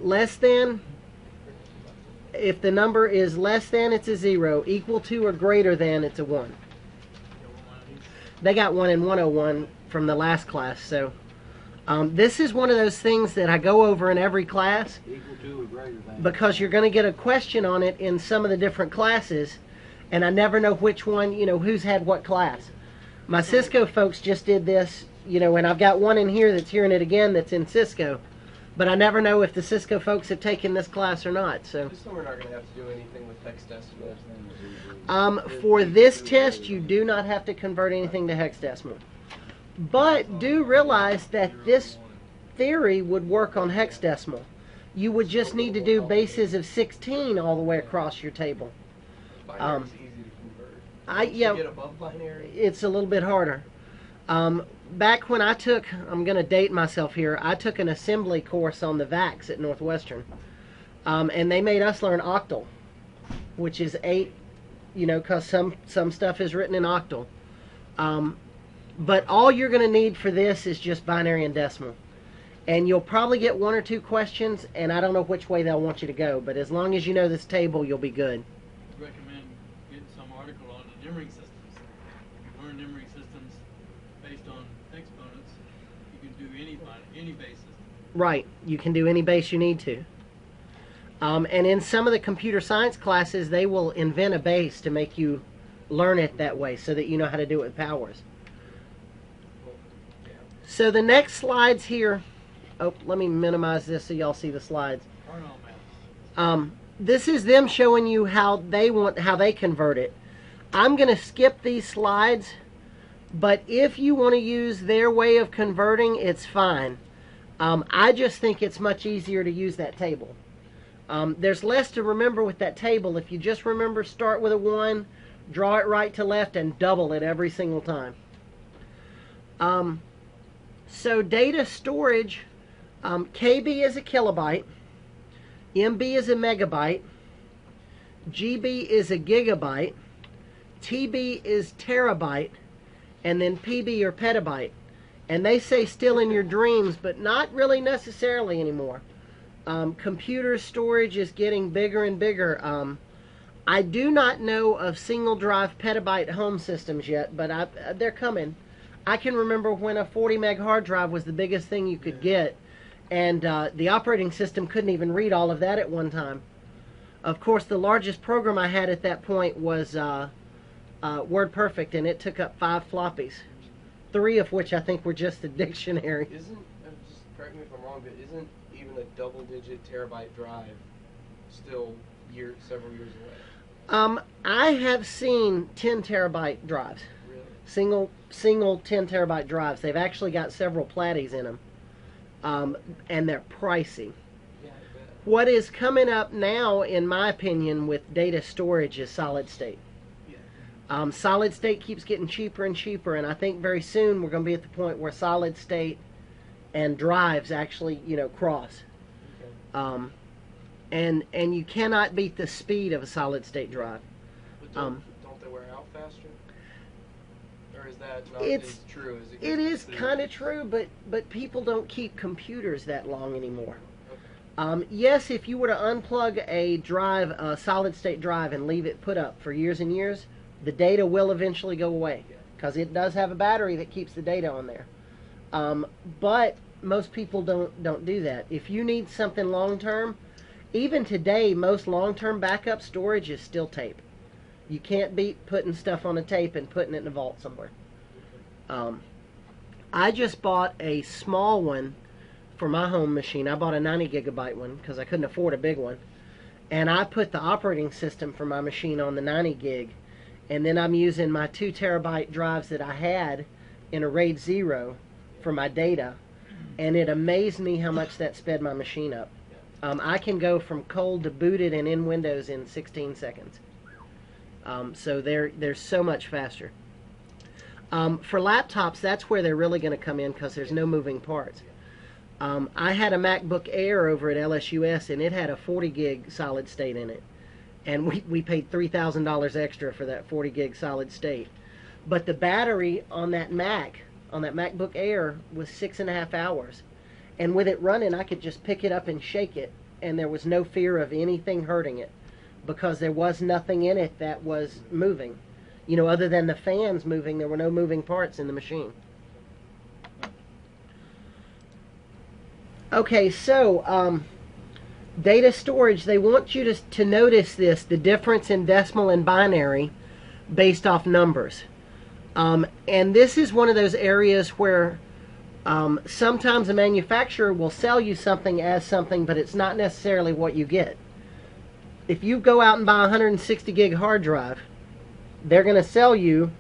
Speaker 1: Less than, if the number is less than, it's a 0. Equal to or greater than, it's a 1. They got 1 in 101 from the last class, so this is one of those things that I go over in every class,
Speaker 4: Equal to or greater than.
Speaker 1: because you're going to get a question on it in some of the different classes, and I never know which one, who's had what class. My Cisco folks just did this, and I've got one in here that's hearing it again that's in Cisco, but I never know if the Cisco folks have taken this class or not. So
Speaker 2: Just so we're not going to have to do anything with hexadecimal.
Speaker 1: for this test, you do not have to convert anything to hexadecimal. But do realize that this theory would work on hexadecimal. You would just need to do bases of 16 all the way across your table.
Speaker 2: Binary is easy to convert.
Speaker 1: I
Speaker 2: Once
Speaker 1: yeah,
Speaker 2: you get above binary,
Speaker 1: it's a little bit harder. Back when I took, I'm going to date myself here, I took an assembly course on the VAX at Northwestern. And they made us learn octal, which is 8, because some stuff is written in octal. But all you're going to need for this is just binary and decimal. And you'll probably get 1 or 2 questions, and I don't know which way they'll want you to go. But as long as you know this table, you'll be good.
Speaker 3: I recommend getting some article on the numbering systems. If you learn numbering systems based on exponents, you can do any base system.
Speaker 1: Right. You can do any base you need to. And in some of the computer science classes, they will invent a base to make you learn it that way so that you know how to do it with powers. So the next slides here, oh, let me minimize this so y'all see the slides. This is them showing you how they convert it. I'm going to skip these slides, but if you want to use their way of converting, it's fine. I just think it's much easier to use that table. There's less to remember with that table. If you just remember, start with a 1, draw it right to left, and double it every single time. So data storage, KB is a kilobyte, MB is a megabyte, GB is a gigabyte, TB is terabyte, and then PB or petabyte. And they say still in your dreams, but not really necessarily anymore. Computer storage is getting bigger and bigger. I do not know of single drive petabyte home systems yet, but they're coming. I can remember when a 40 meg hard drive was the biggest thing you could get, and the operating system couldn't even read all of that at one time. Of course, the largest program I had at that point was WordPerfect, and it took up 5 floppies, 3 of which I think were just the dictionary.
Speaker 2: Isn't, just correct me if I'm wrong, but isn't even a double-digit terabyte drive still several years away?
Speaker 1: I have seen 10 terabyte drives.
Speaker 2: Really?
Speaker 1: Single 10 terabyte drives. They've actually got several platties in them, and they're pricey.
Speaker 2: Yeah, I bet.
Speaker 1: What is coming up now, in my opinion, with data storage is solid state.
Speaker 2: Yeah.
Speaker 1: Solid state keeps getting cheaper and cheaper, and I think very soon we're going to be at the point where solid state and drives actually, cross.
Speaker 2: Okay.
Speaker 1: And you cannot beat the speed of a solid state drive.
Speaker 2: But don't they wear out faster? Or is that not
Speaker 1: It's-
Speaker 2: as true as
Speaker 1: It is
Speaker 2: considered?
Speaker 1: kind of true, but people don't keep computers that long anymore.
Speaker 2: Okay.
Speaker 1: Yes, if you were to unplug a solid state drive, and leave it put up for years and years, the data will eventually go away because it does have a battery that keeps the data on there. But most people don't do that. If you need something long term, even today, most long term backup storage is still tape. You can't beat putting stuff on a tape and putting it in a vault somewhere. I just bought a small one for my home machine. I bought a 90 gigabyte one because I couldn't afford a big one. And I put the operating system for my machine on the 90 gig. And then I'm using my 2 terabyte drives that I had in a RAID 0 for my data. And it amazed me how much that sped my machine up. I can go from cold to booted and in Windows in 16 seconds. So they're so much faster. For laptops, that's where they're really going to come in because there's no moving parts. I had a MacBook Air over at LSUS, and it had a 40 gig solid state in it. And we paid $3,000 extra for that 40 gig solid state. But the battery on that MacBook Air was 6.5 hours. And with it running, I could just pick it up and shake it, and there was no fear of anything hurting it because there was nothing in it that was moving. Other than the fans moving, there were no moving parts in the machine. Okay, so data storage, they want you to notice the difference in decimal and binary based off numbers. And this is one of those areas where sometimes a manufacturer will sell you something as something, but it's not necessarily what you get. If you go out and buy a 160 gig hard drive, they're going to sell you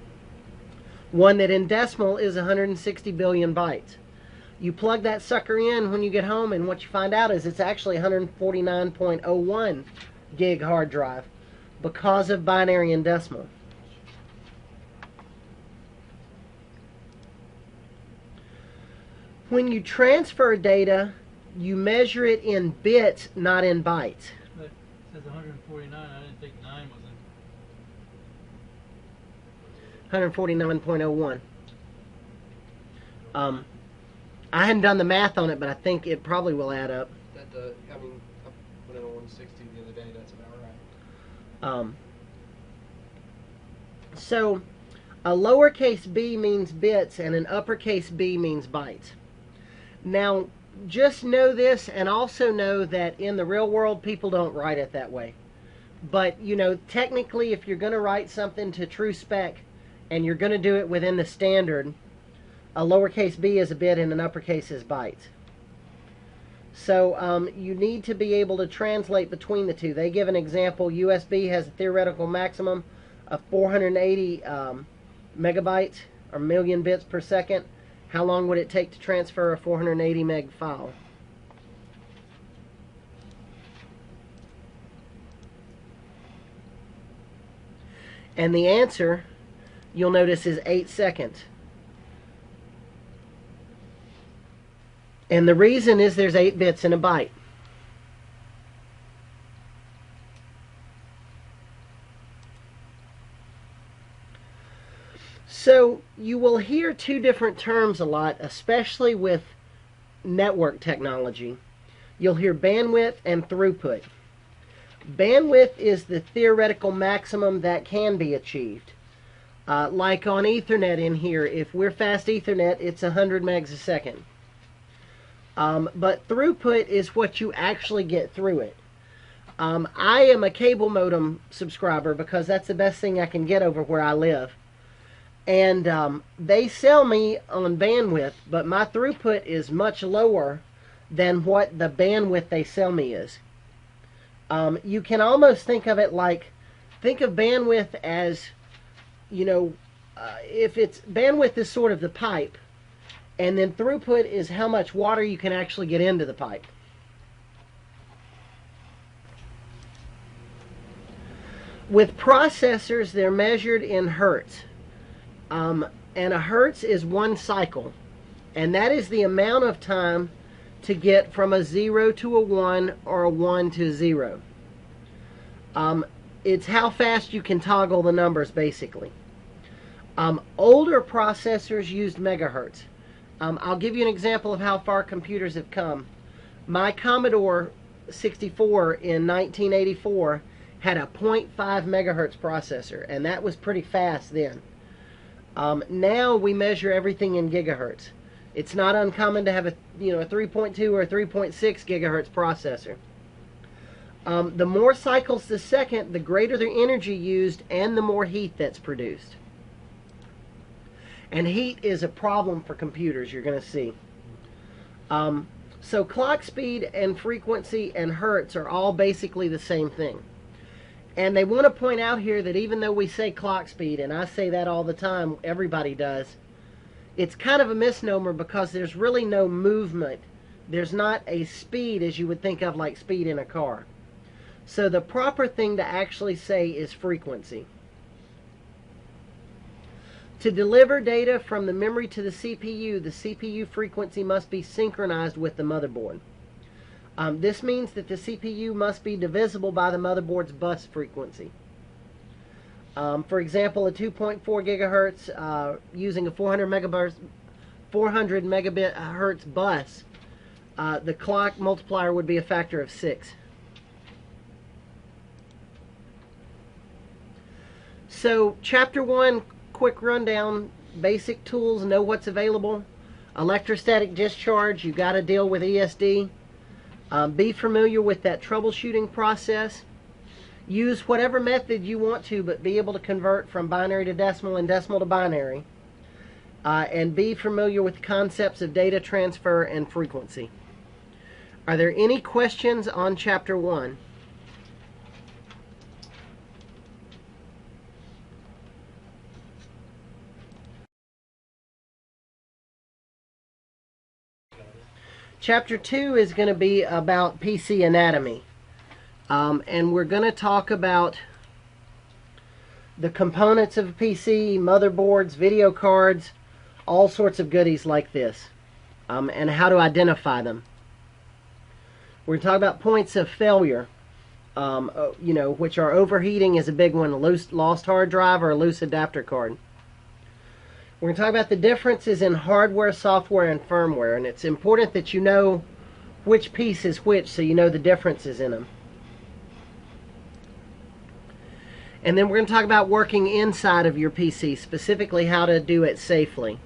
Speaker 1: one that in decimal is 160 billion bytes. You plug that sucker in when you get home, and what you find out is it's actually 149.01 gig hard drive because of binary and decimal. When you transfer data, you measure it in bits, not in bytes.
Speaker 3: But it says 149. I didn't think 9 was in.
Speaker 1: 149.01. I hadn't done the math on it, but I think it probably will add up.
Speaker 2: I put in a 160 the other day. That's about right.
Speaker 1: So a lowercase b means bits and an uppercase b means bytes. Now, just know this, and also know that in the real world, people don't write it that way. But, you know, technically, if you're going to write something to true spec, and you're going to do it within the standard, a lowercase b is a bit and an uppercase is bytes. So you need to be able to translate between the two. They give an example. USB has a theoretical maximum of 480 megabytes or million bits per second. How long would it take to transfer a 480 meg file? And the answer, you'll notice, is 8 seconds. And the reason is there's 8 bits in a byte. So you will hear two different terms a lot, especially with network technology. You'll hear bandwidth and throughput. Bandwidth is the theoretical maximum that can be achieved. Like on Ethernet in here, if we're fast Ethernet, it's 100 megs a second. But throughput is what you actually get through it. I am a cable modem subscriber because that's the best thing I can get over where I live. And they sell me on bandwidth, but my throughput is much lower than what the bandwidth they sell me is. You can almost think of it like, think of bandwidth as, you know, if it's, bandwidth is sort of the pipe, and then throughput is how much water you can actually get into the pipe. With processors, they're measured in hertz. And a hertz is 1 cycle. And that is the amount of time to get from a 0 to a 1 or a 1 to 0. It's how fast you can toggle the numbers, basically. Older processors used megahertz. I'll give you an example of how far computers have come. My Commodore 64 in 1984 had a 0.5 megahertz processor, and that was pretty fast then. Now we measure everything in gigahertz. It's not uncommon to have a 3.2 or a 3.6 gigahertz processor. The more cycles per second, the greater the energy used and the more heat that's produced. And heat is a problem for computers, you're going to see. So clock speed and frequency and hertz are all basically the same thing. And they want to point out here that even though we say clock speed, and I say that all the time, everybody does, it's kind of a misnomer because there's really no movement. There's not a speed as you would think of like speed in a car. So the proper thing to actually say is frequency. To deliver data from the memory to the CPU frequency must be synchronized with the motherboard. This means that the CPU must be divisible by the motherboard's bus frequency. For example, a 2.4 gigahertz using a 400 megabit hertz bus, the clock multiplier would be a factor of 6. So, Chapter 1, quick rundown, basic tools, know what's available. Electrostatic discharge, you got to deal with ESD. Be familiar with that troubleshooting process. Use whatever method you want to, but be able to convert from binary to decimal and decimal to binary. And be familiar with the concepts of data transfer and frequency. Are there any questions on Chapter 1? Chapter 2 is going to be about PC anatomy. And we're going to talk about the components of a PC, motherboards, video cards, all sorts of goodies like this, and how to identify them. We're going to talk about points of failure, which are overheating is a big one, a lost hard drive or a loose adapter card. We're going to talk about the differences in hardware, software, and firmware, and it's important that you know which piece is which so you know the differences in them. And then we're going to talk about working inside of your PC, specifically how to do it safely.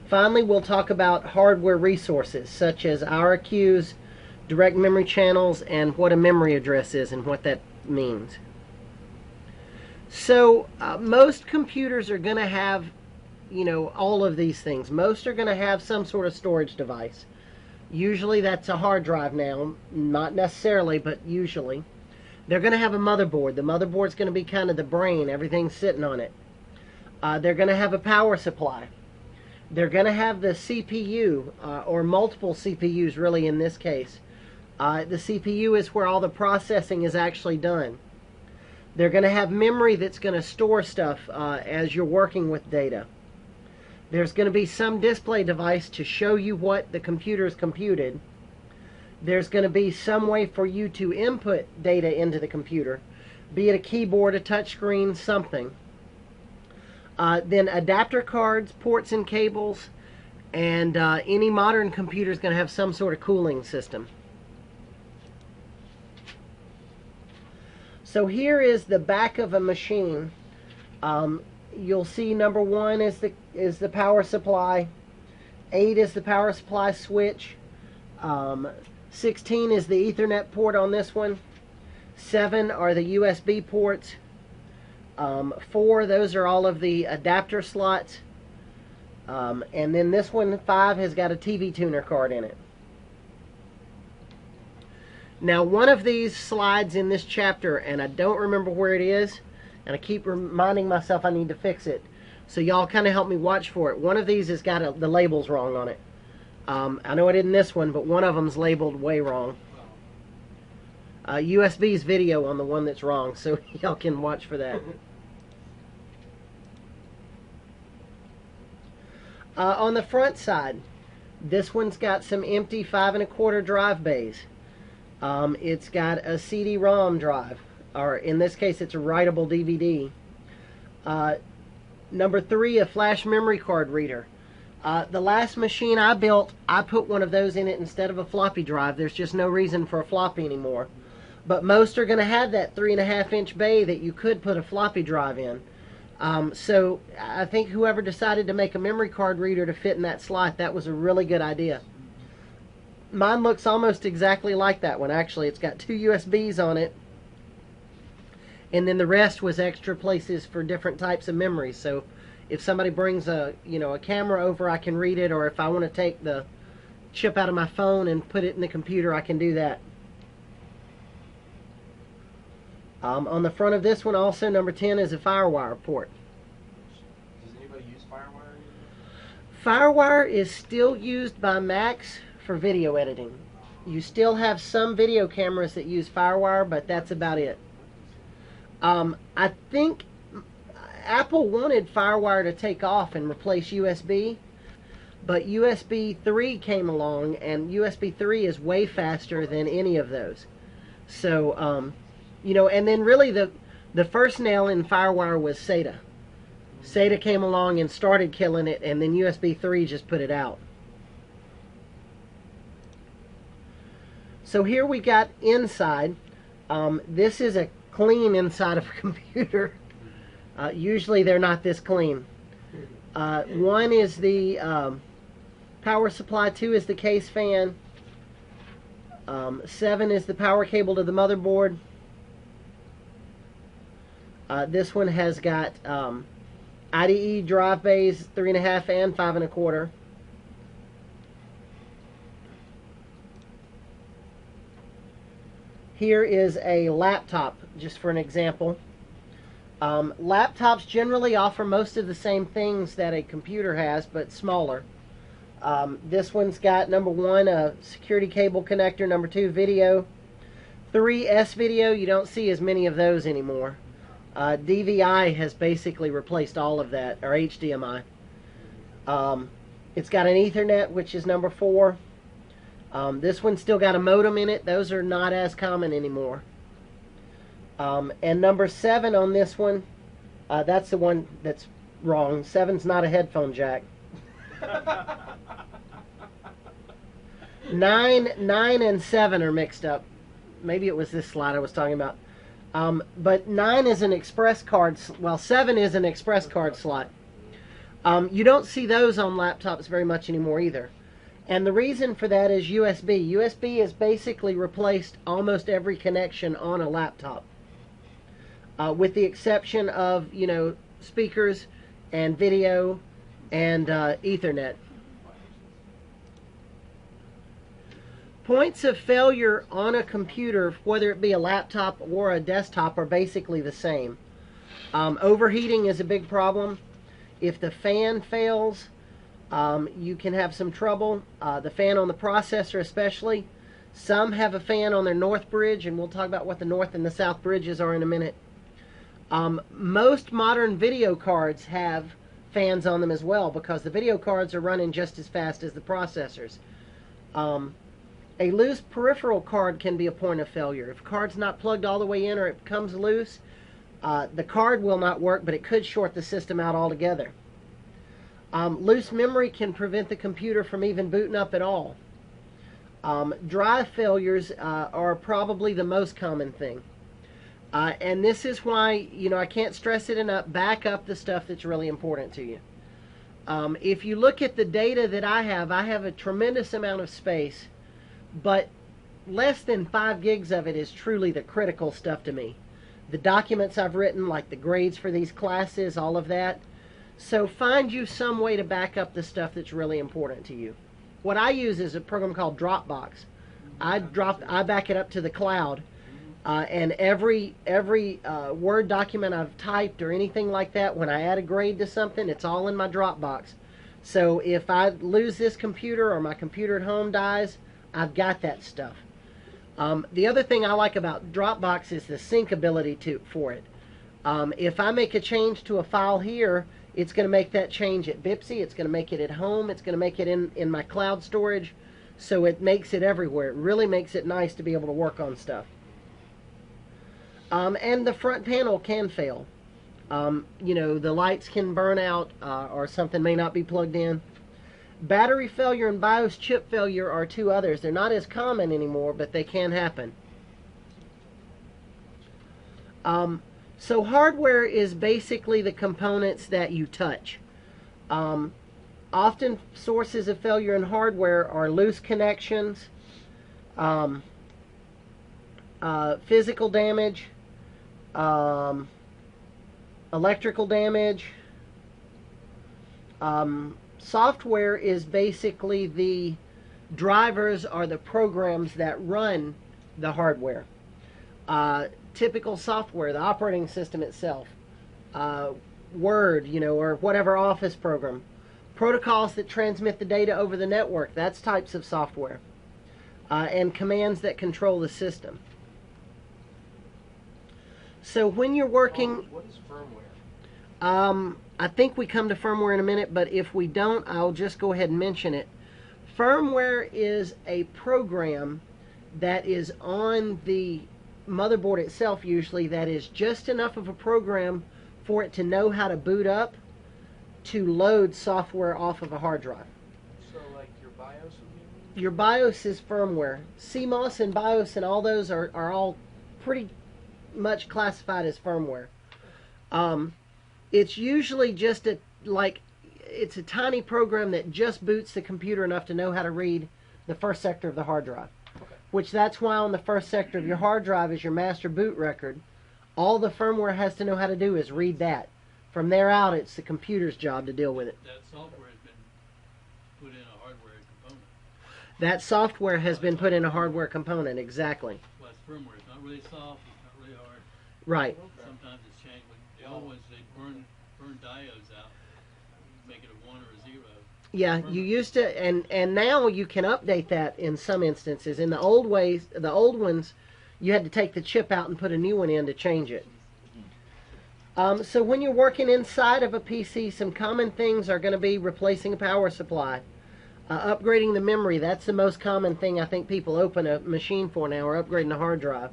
Speaker 1: Finally, we'll talk about hardware resources such as IRQs, direct memory channels, and what a memory address is and what that means. So most computers are going to have, all of these things. Most are going to have some sort of storage device. Usually that's a hard drive now, not necessarily, but usually. They're going to have a motherboard. The motherboard's going to be kind of the brain, everything's sitting on it. They're going to have a power supply. They're going to have the CPU, or multiple CPUs really in this case. The CPU is where all the processing is actually done. They're going to have memory that's going to store stuff as you're working with data. There's going to be some display device to show you what the computer's computed. There's going to be some way for you to input data into the computer, be it a keyboard, a touchscreen, something. Then adapter cards, ports and cables, and any modern computer is going to have some sort of cooling system. So here is the back of a machine. You'll see number 1 is the power supply. 8 is the power supply switch. 16 is the Ethernet port on this one. 7 are the USB ports. 4, those are all of the adapter slots. And then this one, 5, has got a TV tuner card in it. Now, one of these slides in this chapter, and I don't remember where it is, and I keep reminding myself I need to fix it. So y'all kind of help me watch for it. One of these has got the labels wrong on it. I know I did in this one, but one of them's labeled way wrong. USB's video on the one that's wrong, so y'all can watch for that. On the front side, this one's got some empty 5 1/4 drive bays. It's got a CD-ROM drive, or in this case it's a writable DVD. Number 3, a flash memory card reader. The last machine I built, I put one of those in it instead of a floppy drive. There's just no reason for a floppy anymore. But most are going to have that 3.5-inch bay that you could put a floppy drive in. So I think whoever decided to make a memory card reader to fit in that slot, that was a really good idea. Mine looks almost exactly like that one, actually. It's got 2 USBs on it. And then the rest was extra places for different types of memory. So if somebody brings a camera over, I can read it. Or if I want to take the chip out of my phone and put it in the computer, I can do that. On the front of this one also, number 10, is a FireWire port.
Speaker 2: Does anybody use FireWire anymore?
Speaker 1: FireWire is still used by Macs for video editing. You still have some video cameras that use FireWire, but that's about it. I think Apple wanted FireWire to take off and replace USB, but USB 3 came along, and USB 3 is way faster than any of those. So, and then really the first nail in FireWire was SATA. SATA came along and started killing it, and then USB 3 just put it out. So here we got inside. This is a clean inside of a computer. Usually they're not this clean. 1 is the power supply, 2 is the case fan, 7 is the power cable to the motherboard. This one has got IDE drive bays, 3.5 and 5 1/4. Here is a laptop, just for an example. Laptops generally offer most of the same things that a computer has, but smaller. This one's got, number 1, a security cable connector, number 2, video, 3, S-video. You don't see as many of those anymore. DVI has basically replaced all of that, or HDMI. It's got an Ethernet, which is number 4. This one's still got a modem in it. Those are not as common anymore. And number 7 on this one, that's the one that's wrong. 7's not a headphone jack. 9 and 7 are mixed up. Maybe it was this slide I was talking about. But 9 is an express card. Well, 7 is an express card slot. You don't see those on laptops very much anymore either. And the reason for that is USB. USB has basically replaced almost every connection on a laptop, with the exception of, speakers and video and Ethernet. Points of failure on a computer, whether it be a laptop or a desktop, are basically the same. Overheating is a big problem. If the fan fails, you can have some trouble. The fan on the processor especially. Some have a fan on their north bridge, and we'll talk about what the north and the south bridges are in a minute. Most modern video cards have fans on them as well, because the video cards are running just as fast as the processors. A loose peripheral card can be a point of failure. If a card's not plugged all the way in or it becomes loose, the card will not work, but it could short the system out altogether. Loose memory can prevent the computer from even booting up at all. Drive failures are probably the most common thing. And this is why, I can't stress it enough, back up the stuff that's really important to you. If you look at the data that I have a tremendous amount of space, but less than 5 gigs of it is truly the critical stuff to me. The documents I've written, like the grades for these classes, all of that. So find you some way to back up the stuff that's really important to you. What I use is a program called Dropbox. I back it up to the cloud, and every Word document I've typed or anything like that, when I add a grade to something, it's all in my Dropbox. So if I lose this computer or my computer at home dies, I've got that stuff. The other thing I like about Dropbox is the sync ability for it. If I make a change to a file here, it's going to make that change at Bipsy. It's going to make it at home. It's going to make it in my cloud storage. So it makes it everywhere. It really makes it nice to be able to work on stuff. And the front panel can fail. The lights can burn out, or something may not be plugged in. Battery failure and BIOS chip failure are two others. They're not as common anymore, but they can happen. So hardware is basically the components that you touch. Often sources of failure in hardware are loose connections, physical damage, electrical damage. Software is basically the drivers or the programs that run the hardware. Typical software, the operating system itself, Word, or whatever Office program. Protocols that transmit the data over the network, that's types of software. And commands that control the system. So when you're working...
Speaker 2: What is firmware?
Speaker 1: I think we come to firmware in a minute, but if we don't, I'll just go ahead and mention it. Firmware is a program that is on the motherboard itself, usually, that is just enough of a program for it to know how to boot up to load software off of a hard drive.
Speaker 2: So like your BIOS would be?
Speaker 1: Your BIOS is firmware. CMOS and BIOS and all those are all pretty much classified as firmware. It's usually just it's a tiny program that just boots the computer enough to know how to read the first sector of the hard drive.
Speaker 2: Okay.
Speaker 1: Which that's why on the first sector of your hard drive is your master boot record. All the firmware has to know how to do is read that. From there out, it's the computer's job to deal with it.
Speaker 3: That software has been put in a hardware component.
Speaker 1: That software has been put in a hardware component, exactly.
Speaker 3: Well, it's firmware. It's not really soft. It's not really hard.
Speaker 1: Right.
Speaker 3: Sometimes it's changed. The old ones, they burn diodes out, make it a 1 or a 0.
Speaker 1: Yeah, you used to, and now you can update that in some instances. In the old ones, you had to take the chip out and put a new one in to change it. So when you're working inside of a PC, some common things are going to be replacing a power supply, upgrading the memory. That's the most common thing I think people open a machine for now, or upgrading a hard drive.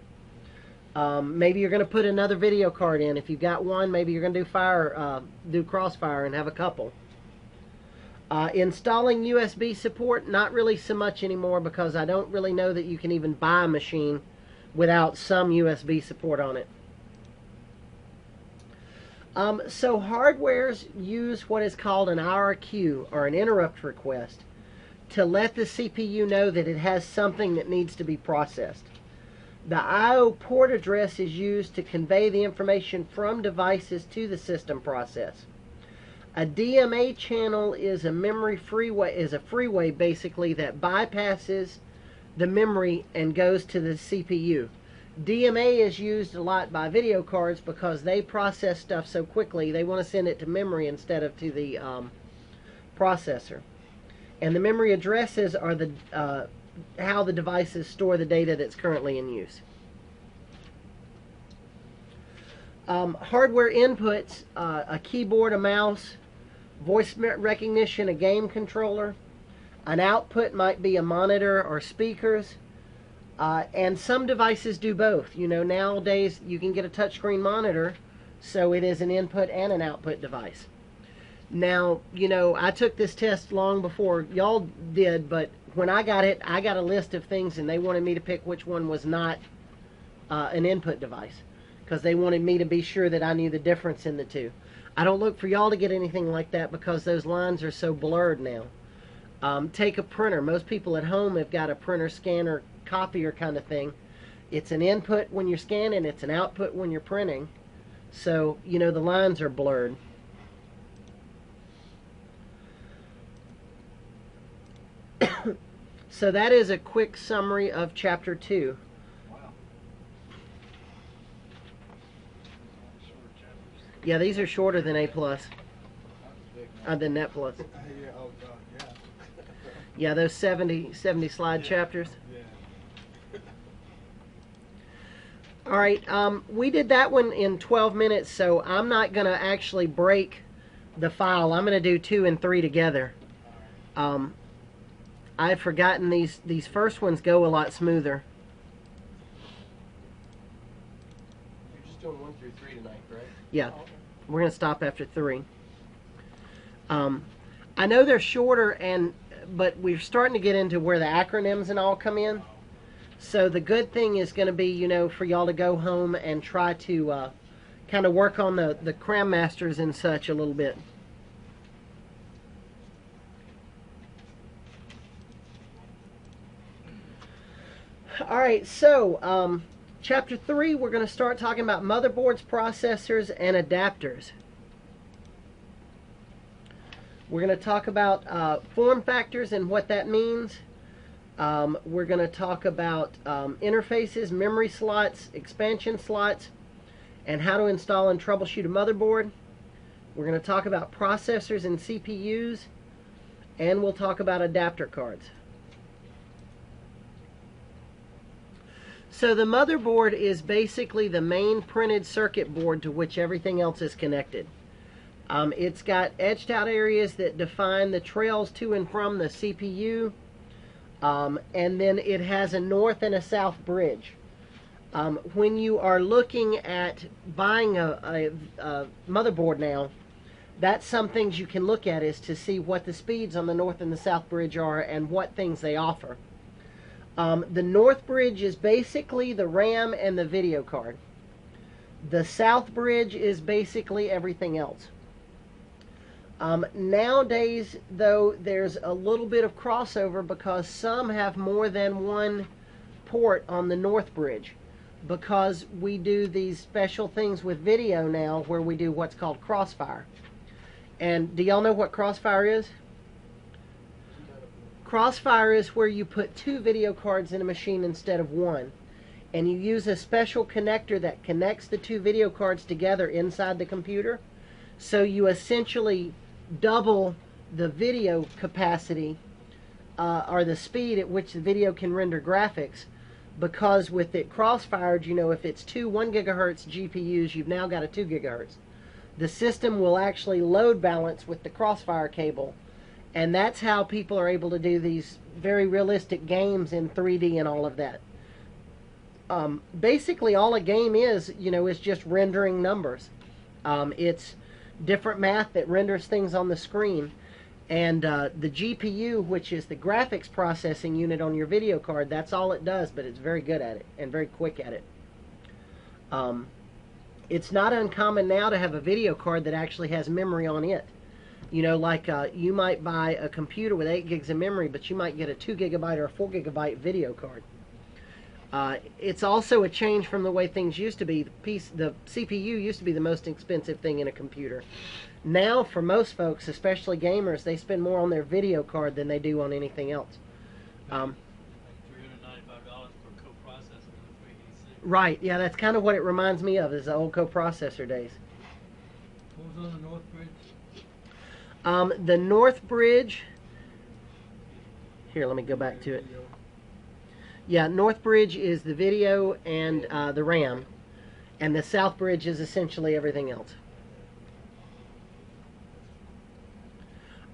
Speaker 1: Maybe you're going to put another video card in. If you've got one, maybe you're going to do Crossfire and have a couple. Installing USB support, not really so much anymore, because I don't really know that you can even buy a machine without some USB support on it. So hardwares use what is called an IRQ, or an interrupt request, to let the CPU know that it has something that needs to be processed. The I/O port address is used to convey the information from devices to the system process. A DMA channel is a freeway basically that bypasses the memory and goes to the CPU. DMA is used a lot by video cards because they process stuff so quickly they want to send it to memory instead of to the processor. And the memory addresses are the how the devices store the data that's currently in use. Hardware inputs, a keyboard, a mouse, voice recognition, a game controller. An output might be a monitor or speakers. And some devices do both. You know, nowadays you can get a touchscreen monitor, so it is an input and an output device. Now, you know, I took this test long before y'all did, but when I got it, I got a list of things, and they wanted me to pick which one was not an input device, because they wanted me to be sure that I knew the difference in the two. I don't look for y'all to get anything like that because those lines are so blurred now. Take a printer. Most people at home have got a printer, scanner, copier kind of thing. It's an input when you're scanning, it's an output when you're printing. So, you know, the lines are blurred. So that is a quick summary of Chapter 2.
Speaker 4: Wow.
Speaker 1: Yeah, these are shorter than A+, than Net Plus.
Speaker 5: Yeah, oh God, yeah.
Speaker 1: Yeah, those 70 slide chapters.
Speaker 5: Yeah.
Speaker 1: All right, we did that one in 12 minutes, so I'm not going to actually break the file. I'm going to do 2 and 3 together. I've forgotten these first ones go a lot smoother.
Speaker 2: You're just doing 1 through 3 tonight, correct?
Speaker 1: Yeah,
Speaker 2: Oh, okay.
Speaker 1: we're going to stop after 3. I know they're shorter, but we're starting to get into where the acronyms and all come in. So the good thing is going to be, you know, for y'all to go home and try to kind of work on the cram masters and such a little bit. All right, so Chapter 3, we're going to start talking about motherboards, processors, and adapters. We're going to talk about form factors and what that means. We're going to talk about interfaces, memory slots, expansion slots, and how to install and troubleshoot a motherboard. We're going to talk about processors and CPUs, and we'll talk about adapter cards. So the motherboard is basically the main printed circuit board to which everything else is connected. It's got etched out areas that define the trails to and from the CPU. And then it has a north and a south bridge. When you are looking at buying a motherboard now, that's some things you can look at, is to see what the speeds on the north and the south bridge are and what things they offer. The north bridge is basically the RAM and the video card. The south bridge is basically everything else. Nowadays, though, there's a little bit of crossover because some have more than one port on the north bridge, because we do these special things with video now where we do what's called crossfire. And do y'all know what crossfire is? Crossfire is where you put 2 video cards in a machine instead of 1. And you use a special connector that connects the 2 video cards together inside the computer. So you essentially double the video capacity or the speed at which the video can render graphics, because with it crossfired, you know, if it's 2 1 gigahertz GPUs, you've now got a 2 gigahertz. The system will actually load balance with the crossfire cable, and that's how people are able to do these very realistic games in 3D and all of that. Basically all a game is, you know, is just rendering numbers. It's different math that renders things on the screen, and the GPU, which is the graphics processing unit on your video card, that's all it does, but it's very good at it and very quick at it. It's not uncommon now to have a video card that actually has memory on it. You know, like you might buy a computer with 8 gigs of memory, but you might get a 2 gigabyte or a 4 gigabyte video card. It's also a change from the way things used to be. The CPU used to be the most expensive thing in a computer. Now, for most folks, especially gamers, they spend more on their video card than they do on anything else.
Speaker 3: Like $395 per coprocessor in the 386.
Speaker 1: Right, yeah, that's kind of what it reminds me of, is the old coprocessor days.
Speaker 3: What was on the North Bridge?
Speaker 1: The North Bridge, here, let me go back to it. Yeah, North Bridge is the video and the RAM, and the South Bridge is essentially everything else.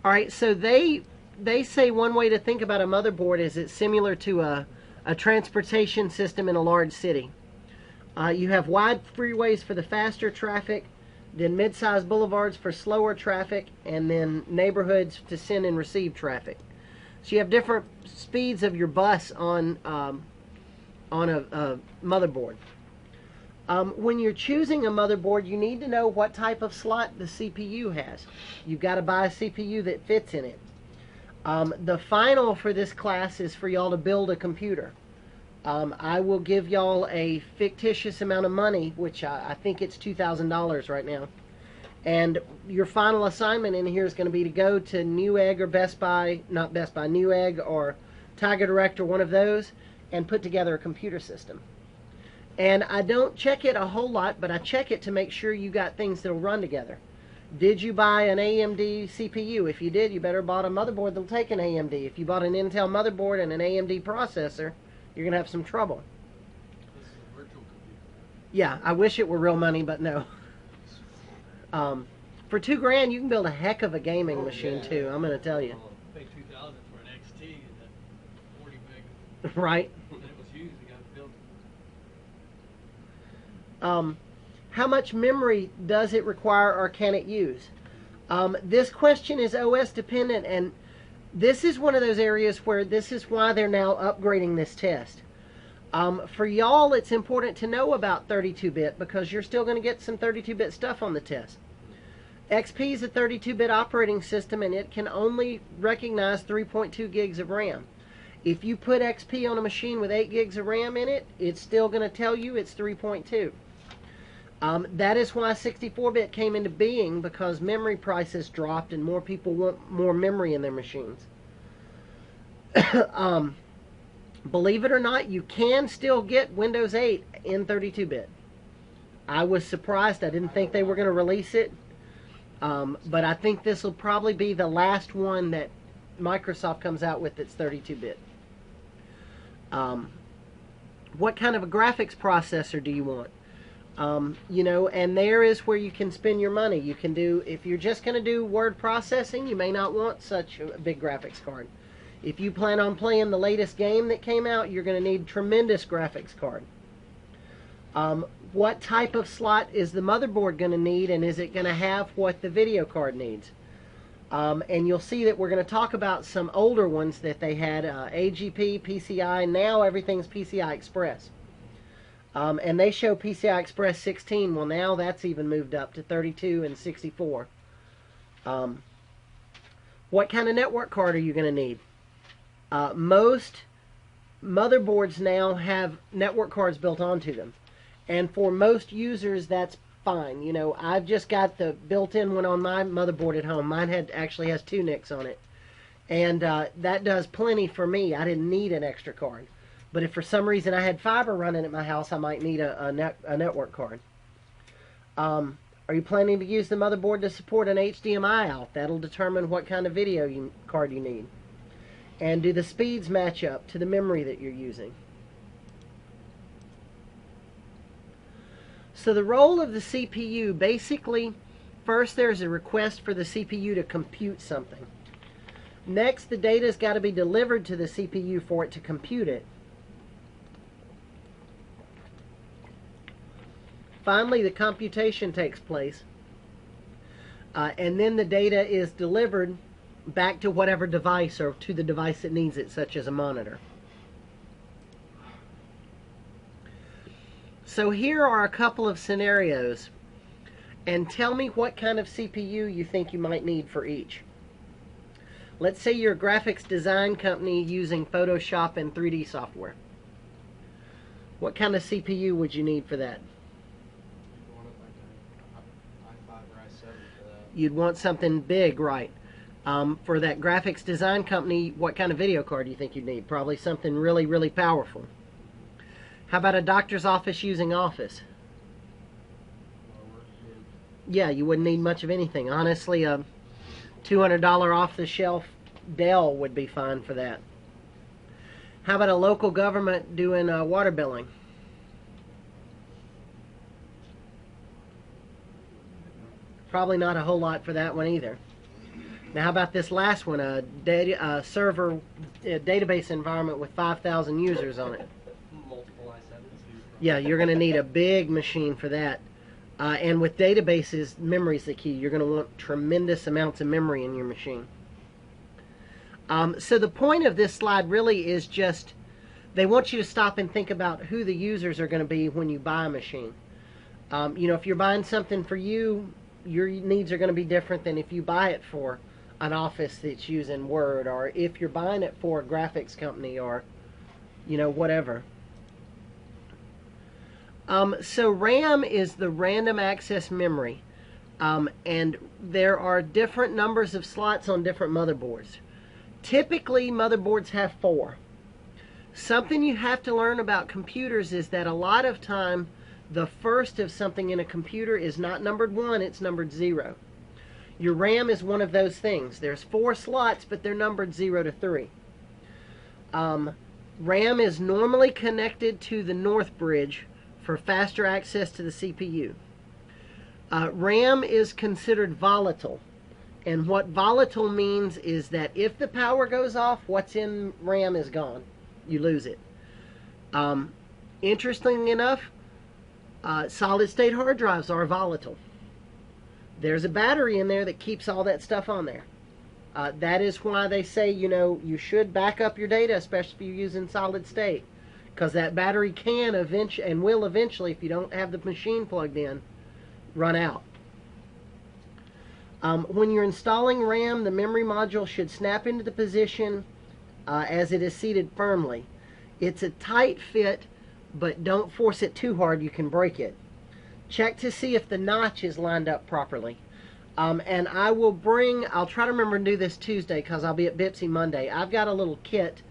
Speaker 1: All right, so they say one way to think about a motherboard is it's similar to a transportation system in a large city. You have wide freeways for the faster traffic, then mid-sized boulevards for slower traffic, and then neighborhoods to send and receive traffic. So you have different speeds of your bus on a motherboard. When you're choosing a motherboard, you need to know what type of slot the CPU has. You've got to buy a CPU that fits in it. The final for this class is for y'all to build a computer. I will give y'all a fictitious amount of money, which I think it's $2,000 right now. And your final assignment in here is going to be to go to Newegg or Best Buy, not Best Buy, Newegg or Tiger Direct or one of those, and put together a computer system. And I don't check it a whole lot, but I check it to make sure you got things that'll run together. Did you buy an AMD CPU? If you did, you better bought a motherboard that'll take an AMD. If you bought an Intel motherboard and an AMD processor, you're going to have some trouble.
Speaker 3: This is a virtual computer.
Speaker 1: Yeah, I wish it were real money, but no. For $2,000, you can build a heck of a gaming machine too. I'm going to tell you.
Speaker 3: Pay $2,000 for an XT and that 40 meg.
Speaker 1: Right.
Speaker 3: And it was used. It got built.
Speaker 1: How much memory does it require or can it use? This question is OS dependent, and this is one of those areas where this is why they're now upgrading this test. For y'all, it's important to know about 32-bit because you're still going to get some 32-bit stuff on the test. XP is a 32-bit operating system, and it can only recognize 3.2 gigs of RAM. If you put XP on a machine with 8 gigs of RAM in it, it's still going to tell you it's 3.2. That is why 64-bit came into being, because memory prices dropped and more people want more memory in their machines. Believe it or not, you can still get Windows 8 in 32-bit. I was surprised. I didn't think they were going to release it. But I think this will probably be the last one that Microsoft comes out with that's 32-bit. What kind of a graphics processor do you want? You know, and there is where you can spend your money. You can do, if you're just going to do word processing, you may not want such a big graphics card. If you plan on playing the latest game that came out, you're going to need tremendous graphics card. What type of slot is the motherboard going to need, and is it going to have what the video card needs? And you'll see that we're going to talk about some older ones that they had, AGP, PCI. Now everything's PCI Express. And they show PCI Express 16. Well, now that's even moved up to 32 and 64. What kind of network card are you going to need? Most motherboards now have network cards built onto them. And for most users, that's fine. You know, I've just got the built-in one on my motherboard at home. Mine actually has 2 NICs on it. And that does plenty for me. I didn't need an extra card. But if for some reason I had fiber running at my house, I might need a network card. Are you planning to use the motherboard to support an HDMI out? That'll determine what kind of video card you need. And do the speeds match up to the memory that you're using? So the role of the CPU, basically, first there's a request for the CPU to compute something. Next, the data's got to be delivered to the CPU for it to compute it. Finally, the computation takes place. And then the data is delivered back to whatever device or to the device that needs it, such as a monitor. So here are a couple of scenarios, and tell me what kind of CPU you think you might need for each. Let's say you're a graphics design company using Photoshop and 3D software. What kind of CPU would you need for that?
Speaker 2: One of like a i5 or i7 for that.
Speaker 1: You'd want something big, right? For that graphics design company, what kind of video card do you think you'd need? Probably something really, really powerful. How about a doctor's office using Office? Yeah, you wouldn't need much of anything. Honestly, a $200 off-the-shelf Dell would be fine for that. How about a local government doing water billing? Probably not a whole lot for that one either. Now, how about this last one, a database environment with 5,000 users on it?
Speaker 2: Multiple i7s.
Speaker 1: Yeah, you're going to need a big machine for that. And with databases, memory is the key. You're going to want tremendous amounts of memory in your machine. So the point of this slide really is just, they want you to stop and think about who the users are going to be when you buy a machine. You know, if you're buying something for you, your needs are going to be different than if you buy it for an office that's using Word, or if you're buying it for a graphics company, or, you know, whatever. So RAM is the random access memory, and there are different numbers of slots on different motherboards. Typically, motherboards have 4. Something you have to learn about computers is that a lot of time, the first of something in a computer is not numbered 1, it's numbered 0. Your RAM is one of those things. There's 4 slots, but they're numbered 0 to 3. RAM is normally connected to the north bridge for faster access to the CPU. RAM is considered volatile. And what volatile means is that if the power goes off, what's in RAM is gone. You lose it. Interestingly enough, solid-state hard drives are volatile. There's a battery in there that keeps all that stuff on there. That is why they say, you know, you should back up your data, especially if you're using solid state, because that battery can eventually, and will eventually, if you don't have the machine plugged in, run out. When you're installing RAM, the memory module should snap into the position as it is seated firmly. It's a tight fit, but don't force it too hard, you can break it. Check to see if the notch is lined up properly. And I'll try to remember to do this Tuesday because I'll be at Bipsy Monday. I've got a little kit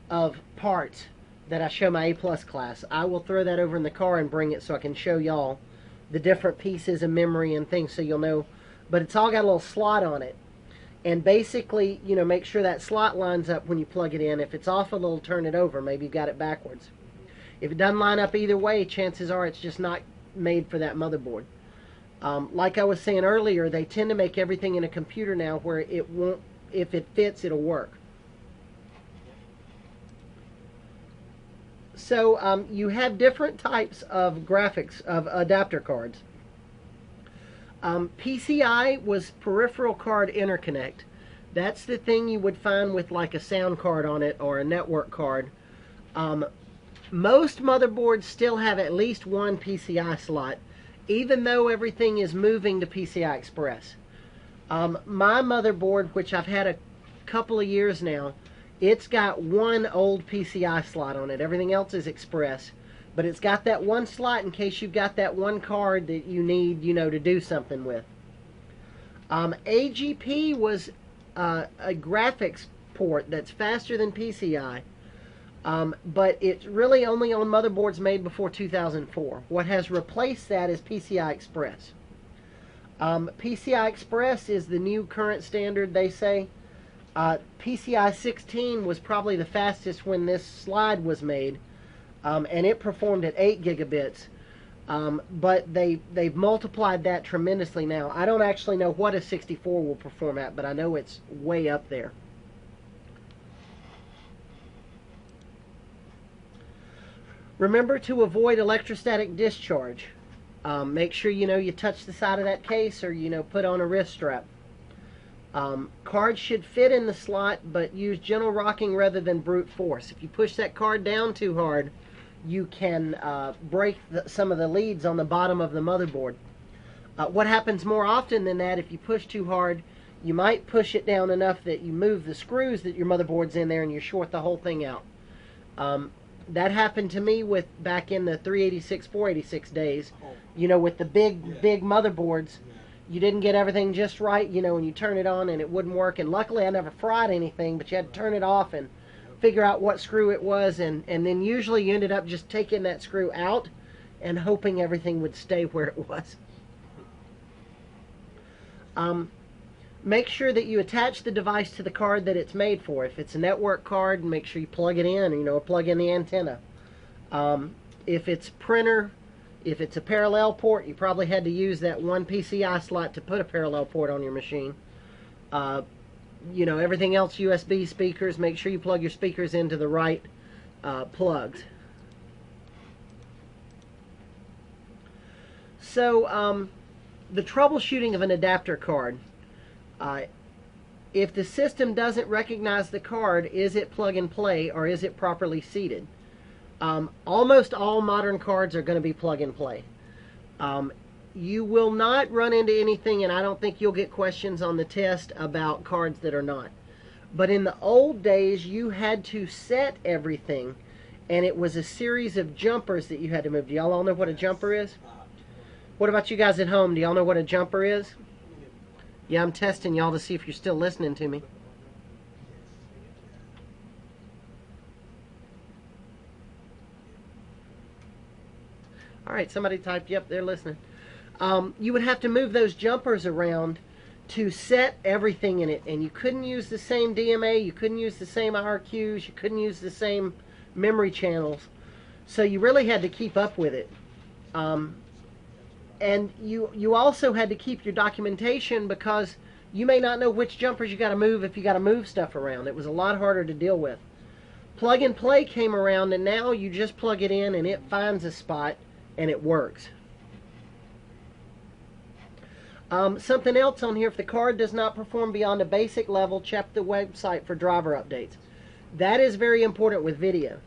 Speaker 1: of parts that I show my A+ class. I will throw that over in the car and bring it so I can show y'all the different pieces of memory and things so you'll know. But it's all got a little slot on it. And basically, you know, make sure that slot lines up when you plug it in. If it's off a little, turn it over. Maybe you've got it backwards. If it doesn't line up either way, chances are it's just not made for that motherboard. Like I was saying earlier, they tend to make everything in a computer now where it won't, if it fits, it'll work. So you have different types of graphics, of adapter cards. PCI was peripheral card interconnect. That's the thing you would find with like a sound card on it or a network card. Most motherboards still have at least one PCI slot, even though everything is moving to PCI Express. My motherboard, which I've had a couple of years now, it's got one old PCI slot on it. Everything else is Express. But it's got that one slot in case you've got that one card that you need, you know, to do something with. AGP was a graphics port that's faster than PCI. But it's really only on motherboards made before 2004. What has replaced that is PCI Express. PCI Express is the new current standard, they say. PCI 16 was probably the fastest when this slide was made, and it performed at 8 gigabits. But they've multiplied that tremendously now. I don't actually know what a 64 will perform at, but I know it's way up there. Remember to avoid electrostatic discharge. Make sure you touch the side of that case, or put on a wrist strap. Cards should fit in the slot, but use gentle rocking rather than brute force. If you push that card down too hard, you can break some of the leads on the bottom of the motherboard. What happens more often than that, if you push too hard, you might push it down enough that you move the screws that your motherboard's in there and you short the whole thing out. That happened to me with back in the 386, 486 days. You know, with the big motherboards, you didn't get everything just right, you know, and you turn it on and it wouldn't work. And luckily I never fried anything, but you had to turn it off and figure out what screw it was. And then usually you ended up just taking that screw out and hoping everything would stay where it was. Make sure that you attach the device to the card that it's made for. If it's a network card, make sure you plug it in, you know, plug in the antenna. If it's printer, if it's a parallel port, you probably had to use that one PCI slot to put a parallel port on your machine. You know, everything else, USB speakers, make sure you plug your speakers into the right plugs. So, the troubleshooting of an adapter card. If the system doesn't recognize the card, is it plug and play or is it properly seated? Almost all modern cards are going to be plug and play. You will not run into anything, and I don't think you'll get questions on the test about cards that are not. But in the old days, you had to set everything, and it was a series of jumpers that you had to move. Do y'all all know what a jumper is? What about you guys at home? Do y'all know what a jumper is? Yeah, I'm testing y'all to see if you're still listening to me. All right, somebody typed, yep, they're listening. You would have to move those jumpers around to set everything in it, and you couldn't use the same DMA, you couldn't use the same IRQs, you couldn't use the same memory channels, so you really had to keep up with it. And you also had to keep your documentation, because you may not know which jumpers you got to move if you got to move stuff around. It was a lot harder to deal with. Plug and play came around, and now you just plug it in and it finds a spot and it works. Something else on here: if the card does not perform beyond a basic level, check the website for driver updates. That is very important with video.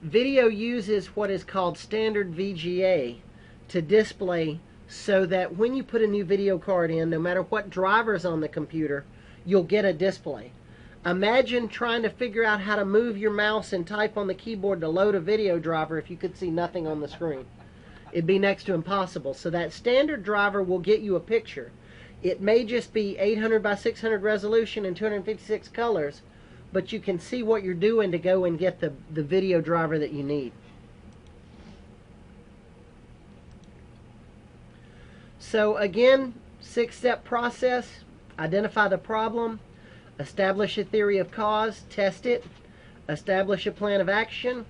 Speaker 1: Video uses what is called standard VGA to display, so that when you put a new video card in, no matter what driver's on the computer, you'll get a display. Imagine trying to figure out how to move your mouse and type on the keyboard to load a video driver if you could see nothing on the screen. It'd be next to impossible. So that standard driver will get you a picture. It may just be 800 by 600 resolution and 256 colors, but you can see what you're doing to go and get the video driver that you need. So again, 6-step process: identify the problem, establish a theory of cause, test it, establish a plan of action,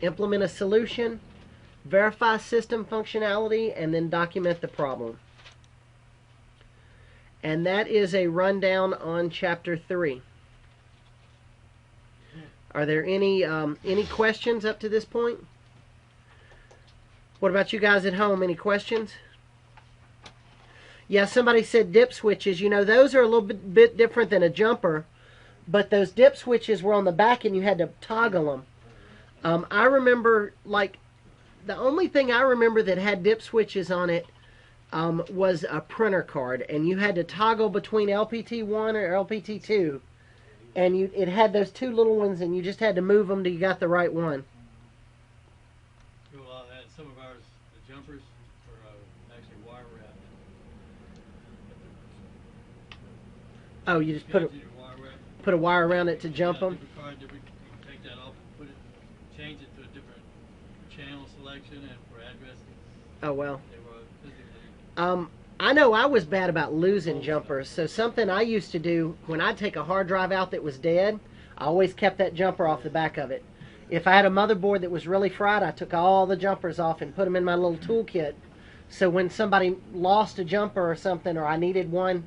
Speaker 1: implement a solution, verify system functionality, and then document the problem. And that is a rundown on Chapter 3. Are there any questions up to this point? What about you guys at home? Any questions? Yeah, somebody said dip switches. You know, those are a little bit different than a jumper, but those dip switches were on the back and you had to toggle them. I remember, like, the only thing I remember that had dip switches on it was a printer card, and you had to toggle between LPT1 or LPT2, and it had those two little ones, and you just had to move them till you got the right one.
Speaker 3: Well, some of ours, the jumpers, were actually wire wrapped.
Speaker 1: Oh, you just put a wire around it to jump them?
Speaker 3: You can take that off and change it to a different channel selection and for addressing.
Speaker 1: Oh, well.
Speaker 3: They were physically...
Speaker 1: I know I was bad about losing jumpers, so something I used to do when I'd take a hard drive out that was dead, I always kept that jumper off the back of it. If I had a motherboard that was really fried, I took all the jumpers off and put them in my little toolkit, so when somebody lost a jumper or something, or I needed one,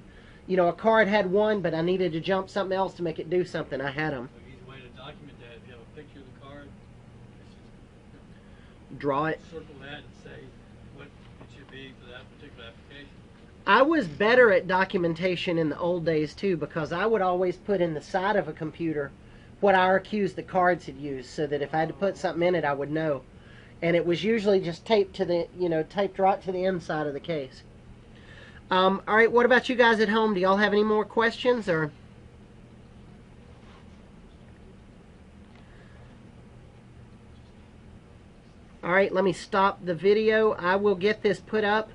Speaker 1: you know, a card had one, but I needed to jump something else to make it do something, I had them.
Speaker 3: An easy way to document that, if you have a picture of the card,
Speaker 1: Draw it.
Speaker 3: circle that and say what it should be for that particular application.
Speaker 1: I was better at documentation in the old days too, because I would always put in the side of a computer what IRQs the cards had used, so that if I had to put something in it, I would know. and it was usually just taped to the, taped right to the inside of the case. All right, what about you guys at home? Do y'all have any more questions, or? All right, let me stop the video. I will get this put up